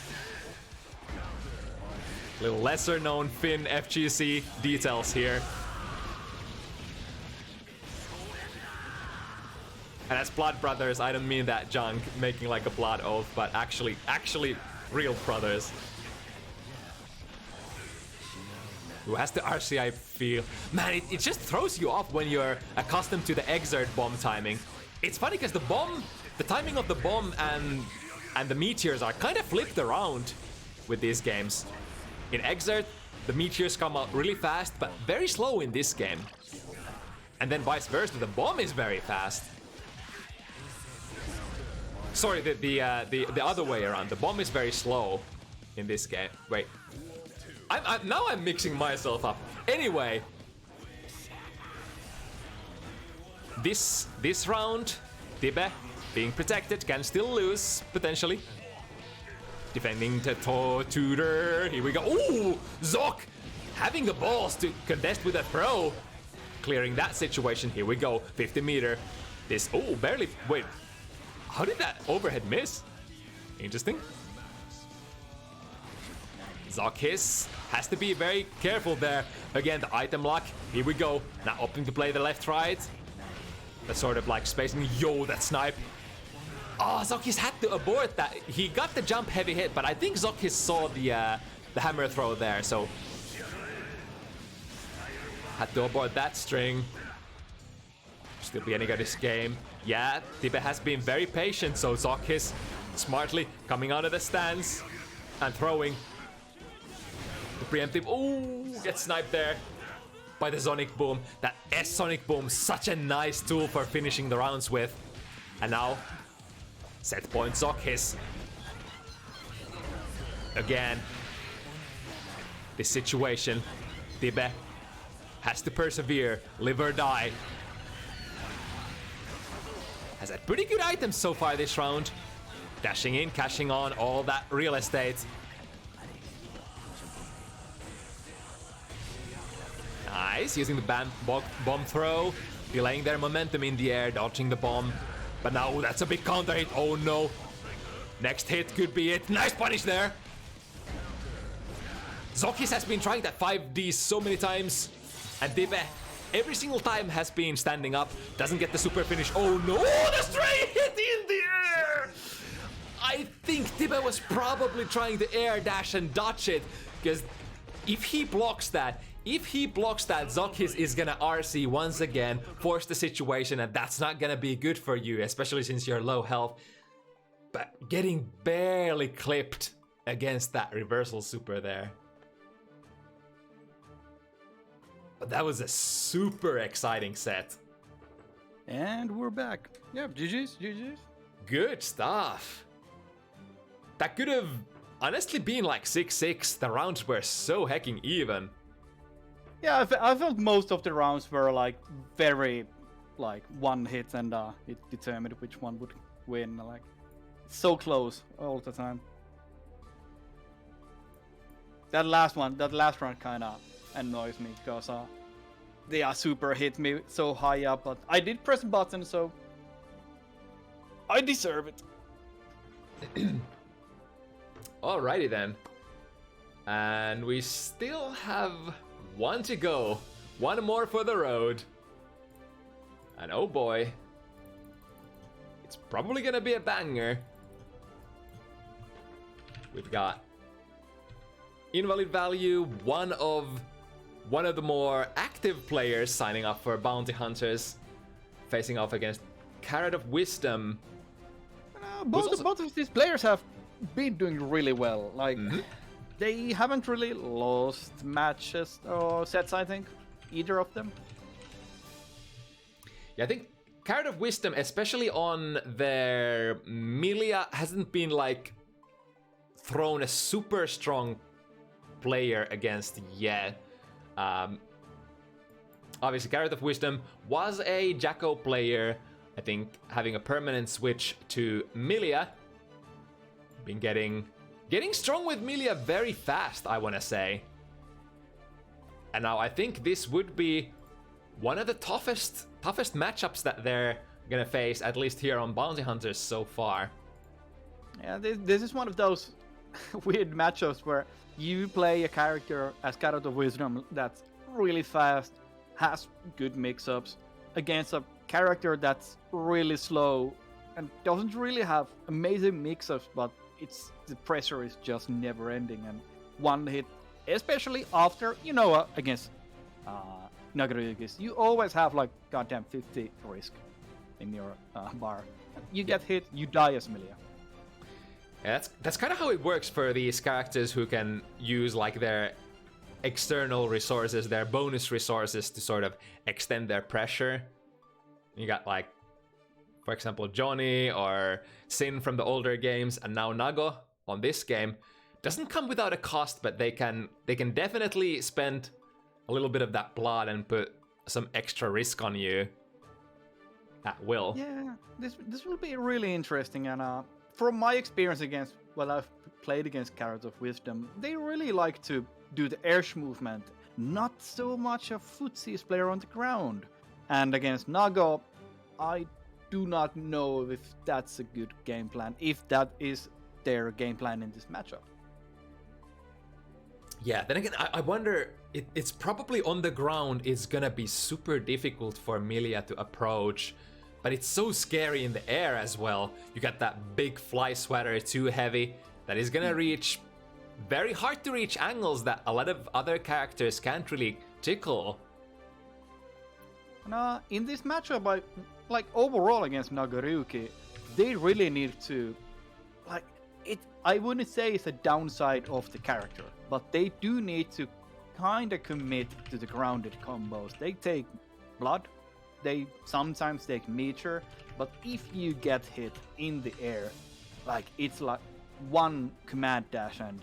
Little lesser known Finn FGC details here. And as blood brothers, I don't mean that junk making like a blood oath, but actually real brothers. Who has the RCI feel? Man, it just throws you off when you're accustomed to the Exert bomb timing. It's funny because the timing of the bomb and the meteors are kind of flipped around with these games. In Exert, the meteors come out really fast, but very slow in this game. And then vice versa, the bomb is very fast. Sorry, the other way around. The bomb is very slow in this game. Wait. Now I'm mixing myself up. Anyway. This round, Tibe, being protected, can still lose, potentially. Defending the Tutor. Here we go. Ooh! Zoc! Having the balls to contest with a throw. Clearing that situation. Here we go. 50 meter. This. Oh, barely. Wait. How did that overhead miss? Interesting. ZoKHiZ has to be very careful there. Again, the item lock. Here we go. Now opting to play the left-right. That's sort of like spacing. Yo, that snipe. Oh, ZoKHiZ had to abort that. He got the jump heavy hit, but I think ZoKHiZ saw the hammer throw there, so. Had to abort that string. Still be any this game. Yeah, Tibe has been very patient, so ZoKHiZ smartly coming out of the stance and throwing. The preemptive, ooh, gets sniped there by the Sonic Boom. That S Sonic Boom, such a nice tool for finishing the rounds with. And now, set point ZoKHiZ. Again, this situation, Tibe has to persevere, live or die. Has had pretty good items so far this round. Dashing in, cashing on all that real estate. Nice, using the bomb throw, delaying their momentum in the air, dodging the bomb. But now that's a big counter hit, oh no. Next hit could be it, nice punish there. ZoKHiZ has been trying that 5D so many times, and Tibe every single time has been standing up, doesn't get the super finish. Oh no, oh, the straight hit in the air! I think Tibe was probably trying to air dash and dodge it, because if he blocks that, ZoKHiZ is gonna RC once again, force the situation, and that's not gonna be good for you, especially since you're low health. But getting barely clipped against that reversal super there. But that was a super exciting set. And we're back. Yeah, GG's. Good stuff. That could have honestly been like 6-6. The rounds were so hecking even. Yeah, I felt most of the rounds were like very, like one hit and it determined which one would win. Like, so close all the time. That last round kind of annoys me because they are super hit me so high up, but I did press a button, so I deserve it. Alrighty then. And we still have one to go. One more for the road. And oh boy, it's probably gonna be a banger. We've got invalid value, one of the more active players signing up for bounty hunters, facing off against CarrotOfWisdom. Both of these players have been doing really well. Like, they haven't really lost matches or sets, I think, either of them. Yeah, I think CarrotOfWisdom, especially on their Milia, hasn't been like thrown a super strong player against yet. Obviously, CarrotOfWisdom was a Jacko player. I think having a permanent switch to Milia, been getting strong with Milia very fast, I want to say. And now I think this would be one of the toughest matchups that they're gonna face, at least here on Bounty Hunters so far. Yeah, this is one of those weird matchups where you play a character as CarrotOfWisdom that's really fast, has good mix-ups, against a character that's really slow and doesn't really have amazing mix-ups, but the pressure is just never ending, and one hit, especially after, against Nagaryugis, you always have like goddamn 50 risk in your bar. You get hit, you die as Milia. Yeah, that's kind of how it works for these characters who can use like their external resources, their bonus resources to sort of extend their pressure. You got like, for example, Johnny or Sin from the older games, and now Nago on this game. Doesn't come without a cost, but they can definitely spend a little bit of that blood and put some extra risk on you at will. Yeah, this will be really interesting, and from my experience against I've played against CarrotOfWisdom, they really like to do the air movement, not so much a footsies player on the ground. And against Nago, I do not know if that's a good game plan, if that is their game plan in this matchup. Yeah, then again, I wonder, it's probably on the ground, it's gonna be super difficult for Milia to approach, but it's so scary in the air as well. You got that big fly sweater, too heavy, that is gonna reach very hard to reach angles that a lot of other characters can't really tickle. In this matchup, like overall against Nagaruki, they really need to, like, it. I wouldn't say it's a downside of the character, but they do need to kind of commit to the grounded combos. They take blood, they sometimes take meter, but if you get hit in the air, like it's like one command dash and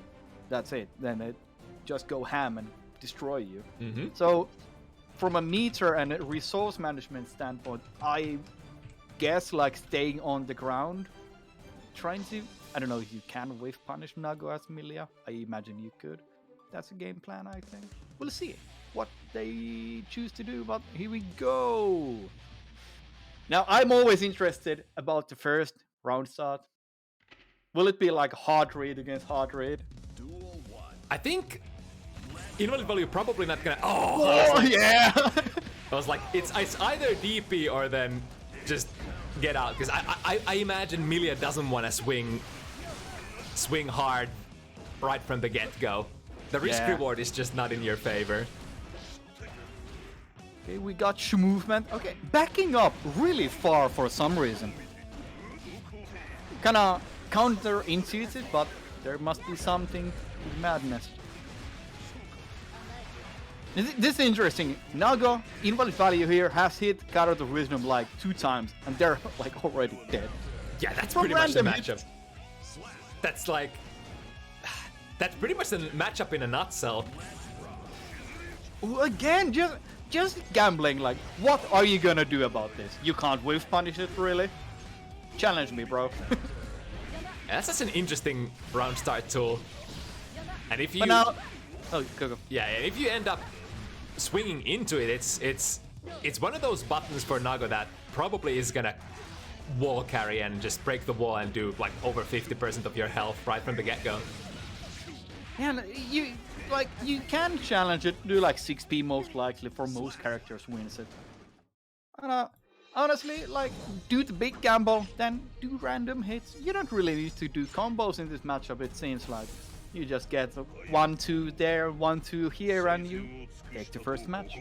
that's it. Then it just go ham and destroy you. Mm-hmm. So from a meter and a resource management standpoint, I guess like staying on the ground, trying to, I don't know if you can whiff punish Nago as Milia. I imagine you could. That's a game plan, I think. We'll see what they choose to do, but here we go. Now, I'm always interested about the first round start. Will it be like hard read against hard read? I think invalidvalue probably not gonna. Oh yeah! I was like, it's either DP or then just get out, because I imagine Milia doesn't want to swing hard right from the get-go. The risk reward is just not in your favor. Okay, we got movement. Okay, backing up really far for some reason. Kinda counterintuitive, but there must be something madness. This is interesting. Nago, invalidvalue here, has hit CarrotOfWisdom like 2 times, and they're like already dead. Yeah, that's From pretty much the random matchup. That's like... That's pretty much the matchup in a nutshell. Again, just gambling. Like, what are you gonna do about this? You can't whiff punish it, really? Challenge me, bro. That's just an interesting round start tool. And if you... But now... Oh, go. Yeah, if you end up swinging into it, it's one of those buttons for Nago that probably is gonna wall carry and just break the wall and do like over 50% of your health right from the get-go. And you can challenge it, do like 6p most likely for most characters wins it. And honestly, like, do the big gamble, then do random hits. You don't really need to do combos in this matchup, it seems like. You just get 1-2 there, 1-2 here, and you take the first match.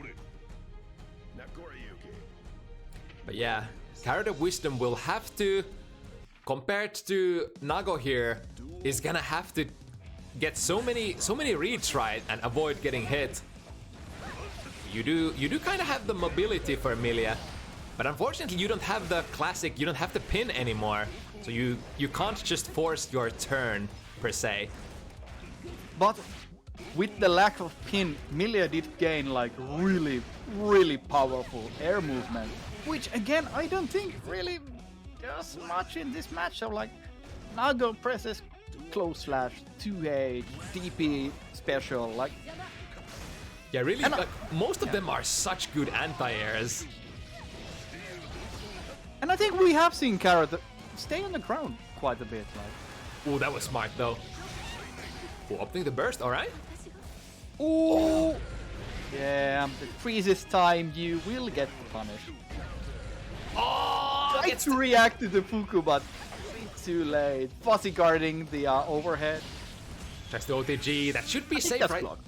But yeah, CarrotOfWisdom will have to, compared to Nago here, is gonna have to get so many reads right and avoid getting hit. You do kind of have the mobility for Milia, but unfortunately you don't have the classic, you don't have the pin anymore, so you can't just force your turn per se. But with the lack of pin, Milia did gain like really powerful air movement, which again I don't think really does much in this matchup. Like, Nago presses close slash, 2H, DP special, like... Yeah, really, like, most of them are such good anti-airs. And I think we have seen Carrot stay on the ground quite a bit, like... Ooh, that was smart, though. Ooh, opting the burst, alright. Ooh! Yeah, the freezes time, you will get the punish. Oh! Try to react to the Fuku, but too late. Fuzzy guarding the overhead. Tries the OTG, that should be safe, right? Blocked.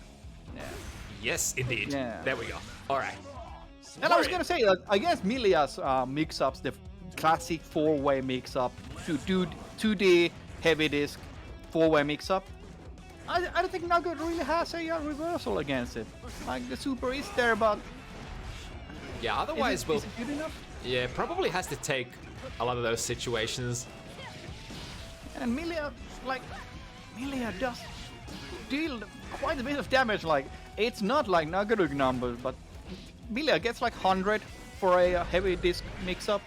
Yeah. Yes, indeed. Yeah. There we go. Alright. And I was gonna say that I guess Milia's mix-ups, the classic 4-way mix-up, to do 2D heavy disc 4-way mix-up. I don't think Nago really has a reversal against it. Like, the super is there, but... Yeah, otherwise is it good enough? Yeah, probably has to take a lot of those situations. And Milia does deal quite a bit of damage. Like, it's not like Nagarug numbers, but Milia gets like 100 for a heavy disc mix-up.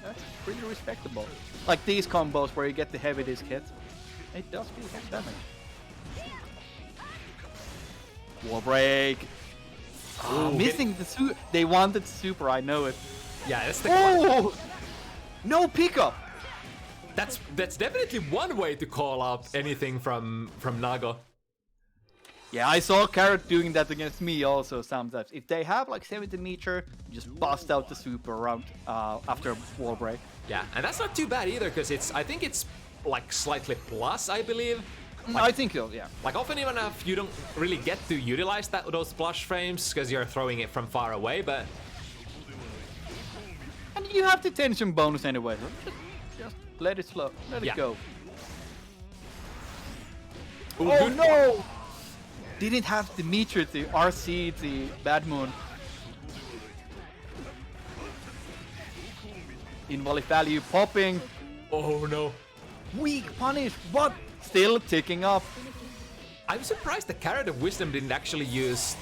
That's pretty respectable. Like these combos where you get the heavy disc hit, it does feel good damage. Wall break. Oh, missing the super. They wanted super, I know it. Yeah, that's the. Oh! No pickup. That's definitely one way to call out anything from Nago. Yeah, I saw Carrot doing that against me also sometimes. If they have like 70 meter, just bust out the super round after wall break. Yeah, and that's not too bad either, because I think it's like slightly plus, I believe. Like, I think so, yeah. Like often even if you don't really get to utilize those flush frames because you're throwing it from far away, but you have the tension bonus anyway. So just let it slow. Let it go. Ooh, Oh good. no! Didn't have the meter to RC the Bad Moon. Invalid value popping. Oh no. Weak punish, but still ticking up. I'm surprised the CarrotOfWisdom didn't actually use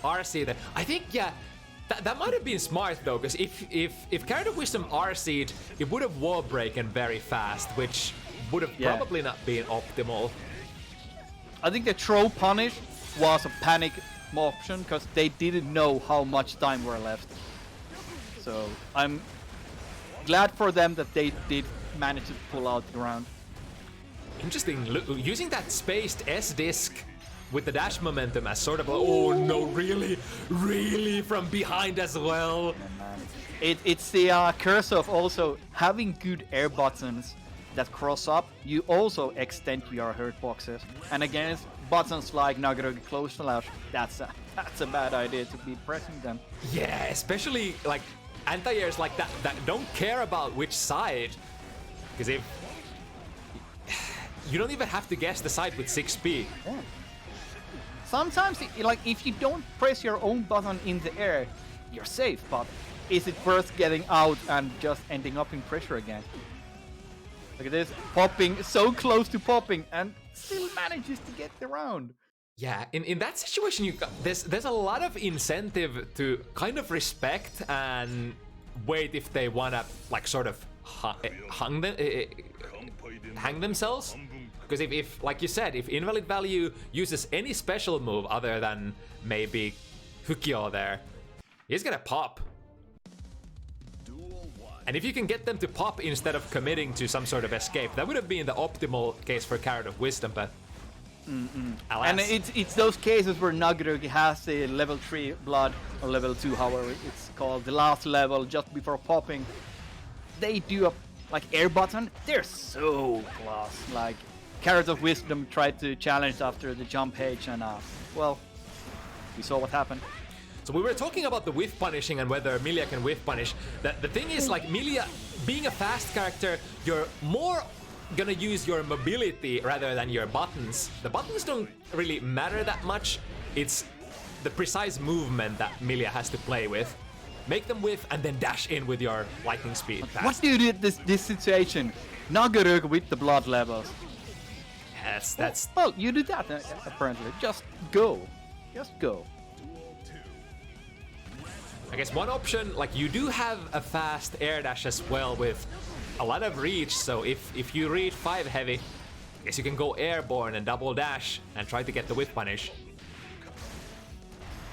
RC there. I think, yeah, that might have been smart though, because if CarrotOfWisdom RC'd, it would have wall broken very fast, which would have probably not been optimal. I think the throw punish was a panic option because they didn't know how much time were left. So I'm glad for them that they did manage to pull out the round. Interesting, using that spaced S-disc with the dash momentum as sort of a, oh no, really from behind as well. It's the curse of also having good air buttons that cross up. You also extend your hurt boxes, and against buttons like Nagarugi close slash, that's a bad idea to be pressing them. Yeah, especially like anti-airs like that don't care about which side, because if you don't even have to guess the side with 6p. Yeah. Sometimes, like, if you don't press your own button in the air, you're safe, but is it worth getting out and just ending up in pressure again? Look at this, popping, so close to popping, and still manages to get the round. Yeah, in that situation, there's a lot of incentive to kind of respect and wait if they wanna, like, sort of hang themselves. Because if, like you said, if invalid value uses any special move other than maybe Hukyo there, he's gonna pop. And if you can get them to pop instead of committing to some sort of escape, that would have been the optimal case for CarrotOfWisdom, but alas. And it's those cases where Nagarugi has the level 3 blood, or level 2, however it's called, the last level just before popping. They do a like air button, they're so close. Like CarrotOfWisdom tried to challenge after the jump H, and well, we saw what happened. So we were talking about the whiff punishing and whether Milia can whiff punish. The thing is, like, Milia, being a fast character, you're more gonna use your mobility rather than your buttons. The buttons don't really matter that much. It's the precise movement that Milia has to play with. Make them whiff and then dash in with your lightning speed. Fast. What do you do in this situation? Nagarugi with the blood levels. Yes, that's... Well, you do that apparently. Just go. Just go. I guess one option, like, you do have a fast air dash as well with a lot of reach, so if you reach 5 heavy, I guess you can go airborne and double dash and try to get the whiff punish.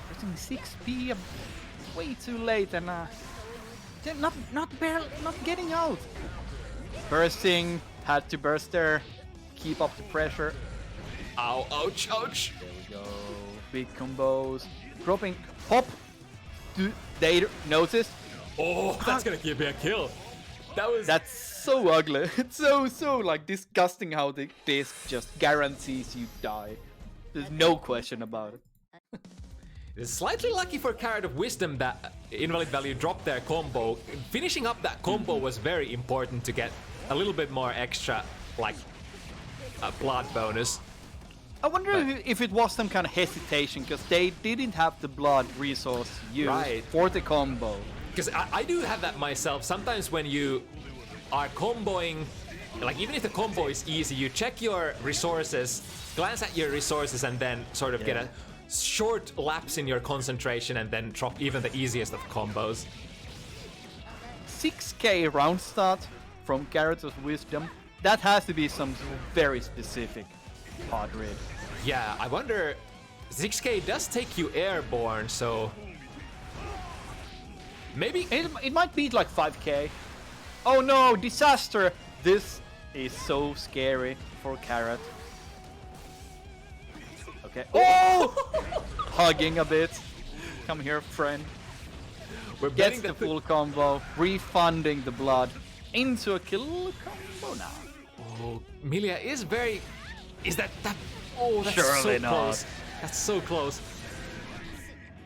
Pressing 6p way too late, and not getting out. Bursting, had to burst there, keep up the pressure. Ow, ouch, ouch. There we go. Big combos, dropping pop. Do they notice? Oh, that's gonna give me a kill. That's so ugly. It's so like disgusting how the disc just guarantees you die. There's no question about it. It's slightly lucky for CarrotOfWisdom that invalid value dropped their combo. Finishing up that combo was very important to get a little bit more extra, like, blood bonus. I wonder if it was some kind of hesitation because they didn't have the blood resource used for the combo. Because I do have that myself. Sometimes when you are comboing, like, even if the combo is easy, you check your resources, glance at your resources, and then sort of get a short lapse in your concentration and then drop even the easiest of combos. 6k round start from CarrotOfWisdom. That has to be some very specific hard read. Yeah, I wonder, 6k does take you airborne, so maybe it might be like 5k. Oh no, disaster! This is so scary for Carrot. Okay. Oh! Hugging a bit. Come here, friend. we're Gets getting the full combo, refunding the blood into a kill combo now. Oh, Milia is very... Is that... Oh, that's Surely so not. close. That's so close.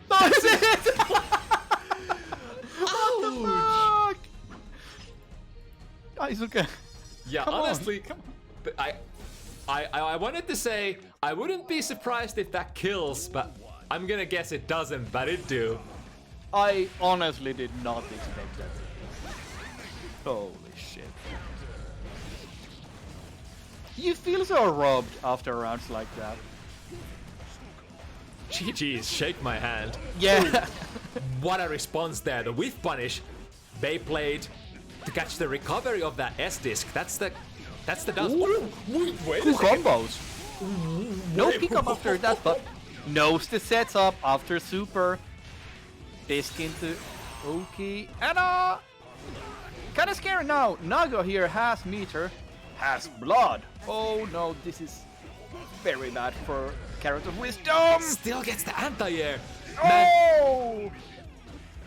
That's it! Ouch! it's okay. Yeah, Come on, honestly, come I wanted to say I wouldn't be surprised if that kills, but I'm gonna guess it doesn't, but it do. I honestly did not expect that. Holy shit. You feel so robbed after rounds like that. GG's, shake my hand. Yeah. What a response there. The whiff punish, Beyblade to catch the recovery of that S disc. That's the dance. Wait Cool combos. No pickup after that, but knows the setup after super. Disc into Oki. And kinda scary now. Nago here has meter, has blood. Oh no, this is very bad for CarrotOfWisdom. Still gets the anti-air. Oh!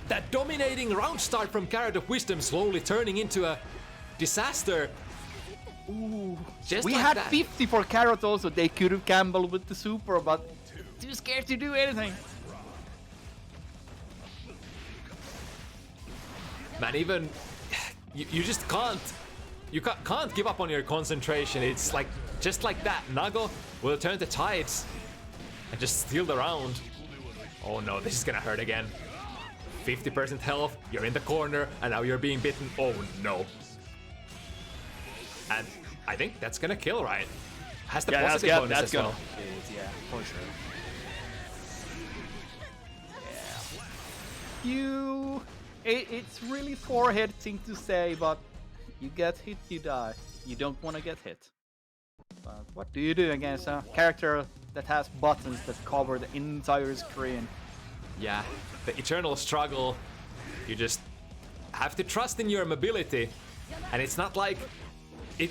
That dominating round start from CarrotOfWisdom slowly turning into a disaster. Ooh. Just We like had that. 50 for Carrot also. They could have gambled with the super, but too scared to do anything. Man, even you just can't. You can't give up on your concentration. It's like just like that. Nago will turn the tides and just steal the round. Oh no, this is gonna hurt again. 50% health, you're in the corner, and now you're being bitten. Oh no. And I think that's gonna kill, right? Has the positive bonus as well. Yeah, for sure. Yeah. It's really forehead thing to say, but you get hit, you die. You don't want to get hit. But what do you do against a character that has buttons that cover the entire screen? Yeah, the eternal struggle. You just have to trust in your mobility, and it's not like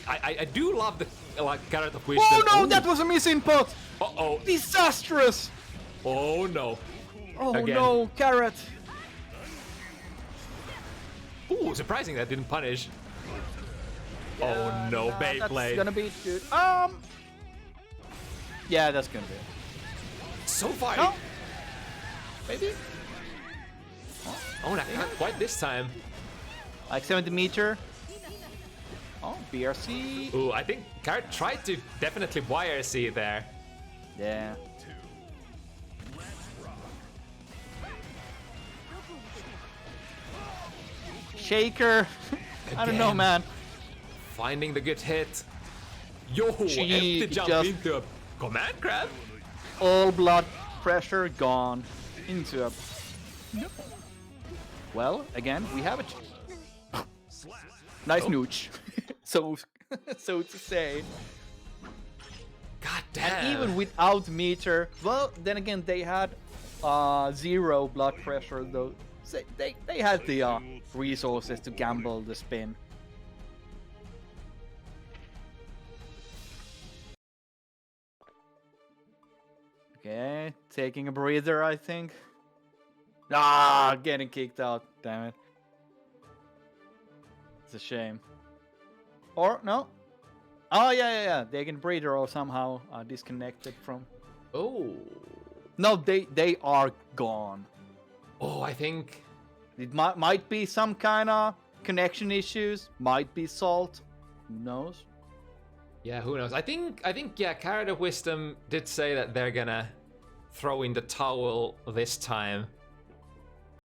I do love the CarrotOfWisdom. Oh no, Ooh. that was a misinput! Uh-oh. Disastrous! Oh no. Oh Again. no, Carrot! Ooh, surprising that didn't punish. Oh no, Nah, Beyblade. That's gonna be good. Yeah, that's gonna be it. So far. No. Maybe? Oh, not quite this time. Like 70 meter. Oh, BRC. Ooh, I think Carrot tried to definitely YRC there. Yeah. Shaker. I don't know, Again. man. Finding the good hit. Yo, She empty jump just- into a command grab. All blood pressure gone into a. Well, again, we have it. Nice nooch. so to say. God damn. And even without meter, well, then again, they had 0 blood pressure though. So they had the resources to gamble the spin. Okay, taking a breather, I think. Ah, getting kicked out. Damn it. It's a shame. Or no. Oh yeah. They can breather or somehow disconnected from. Oh. No, they are gone. Oh, I think. It might be some kind of connection issues. Might be salt. Who knows? Yeah, who knows? I think yeah, CarrotOfWisdom did say that they're gonna throw in the towel this time.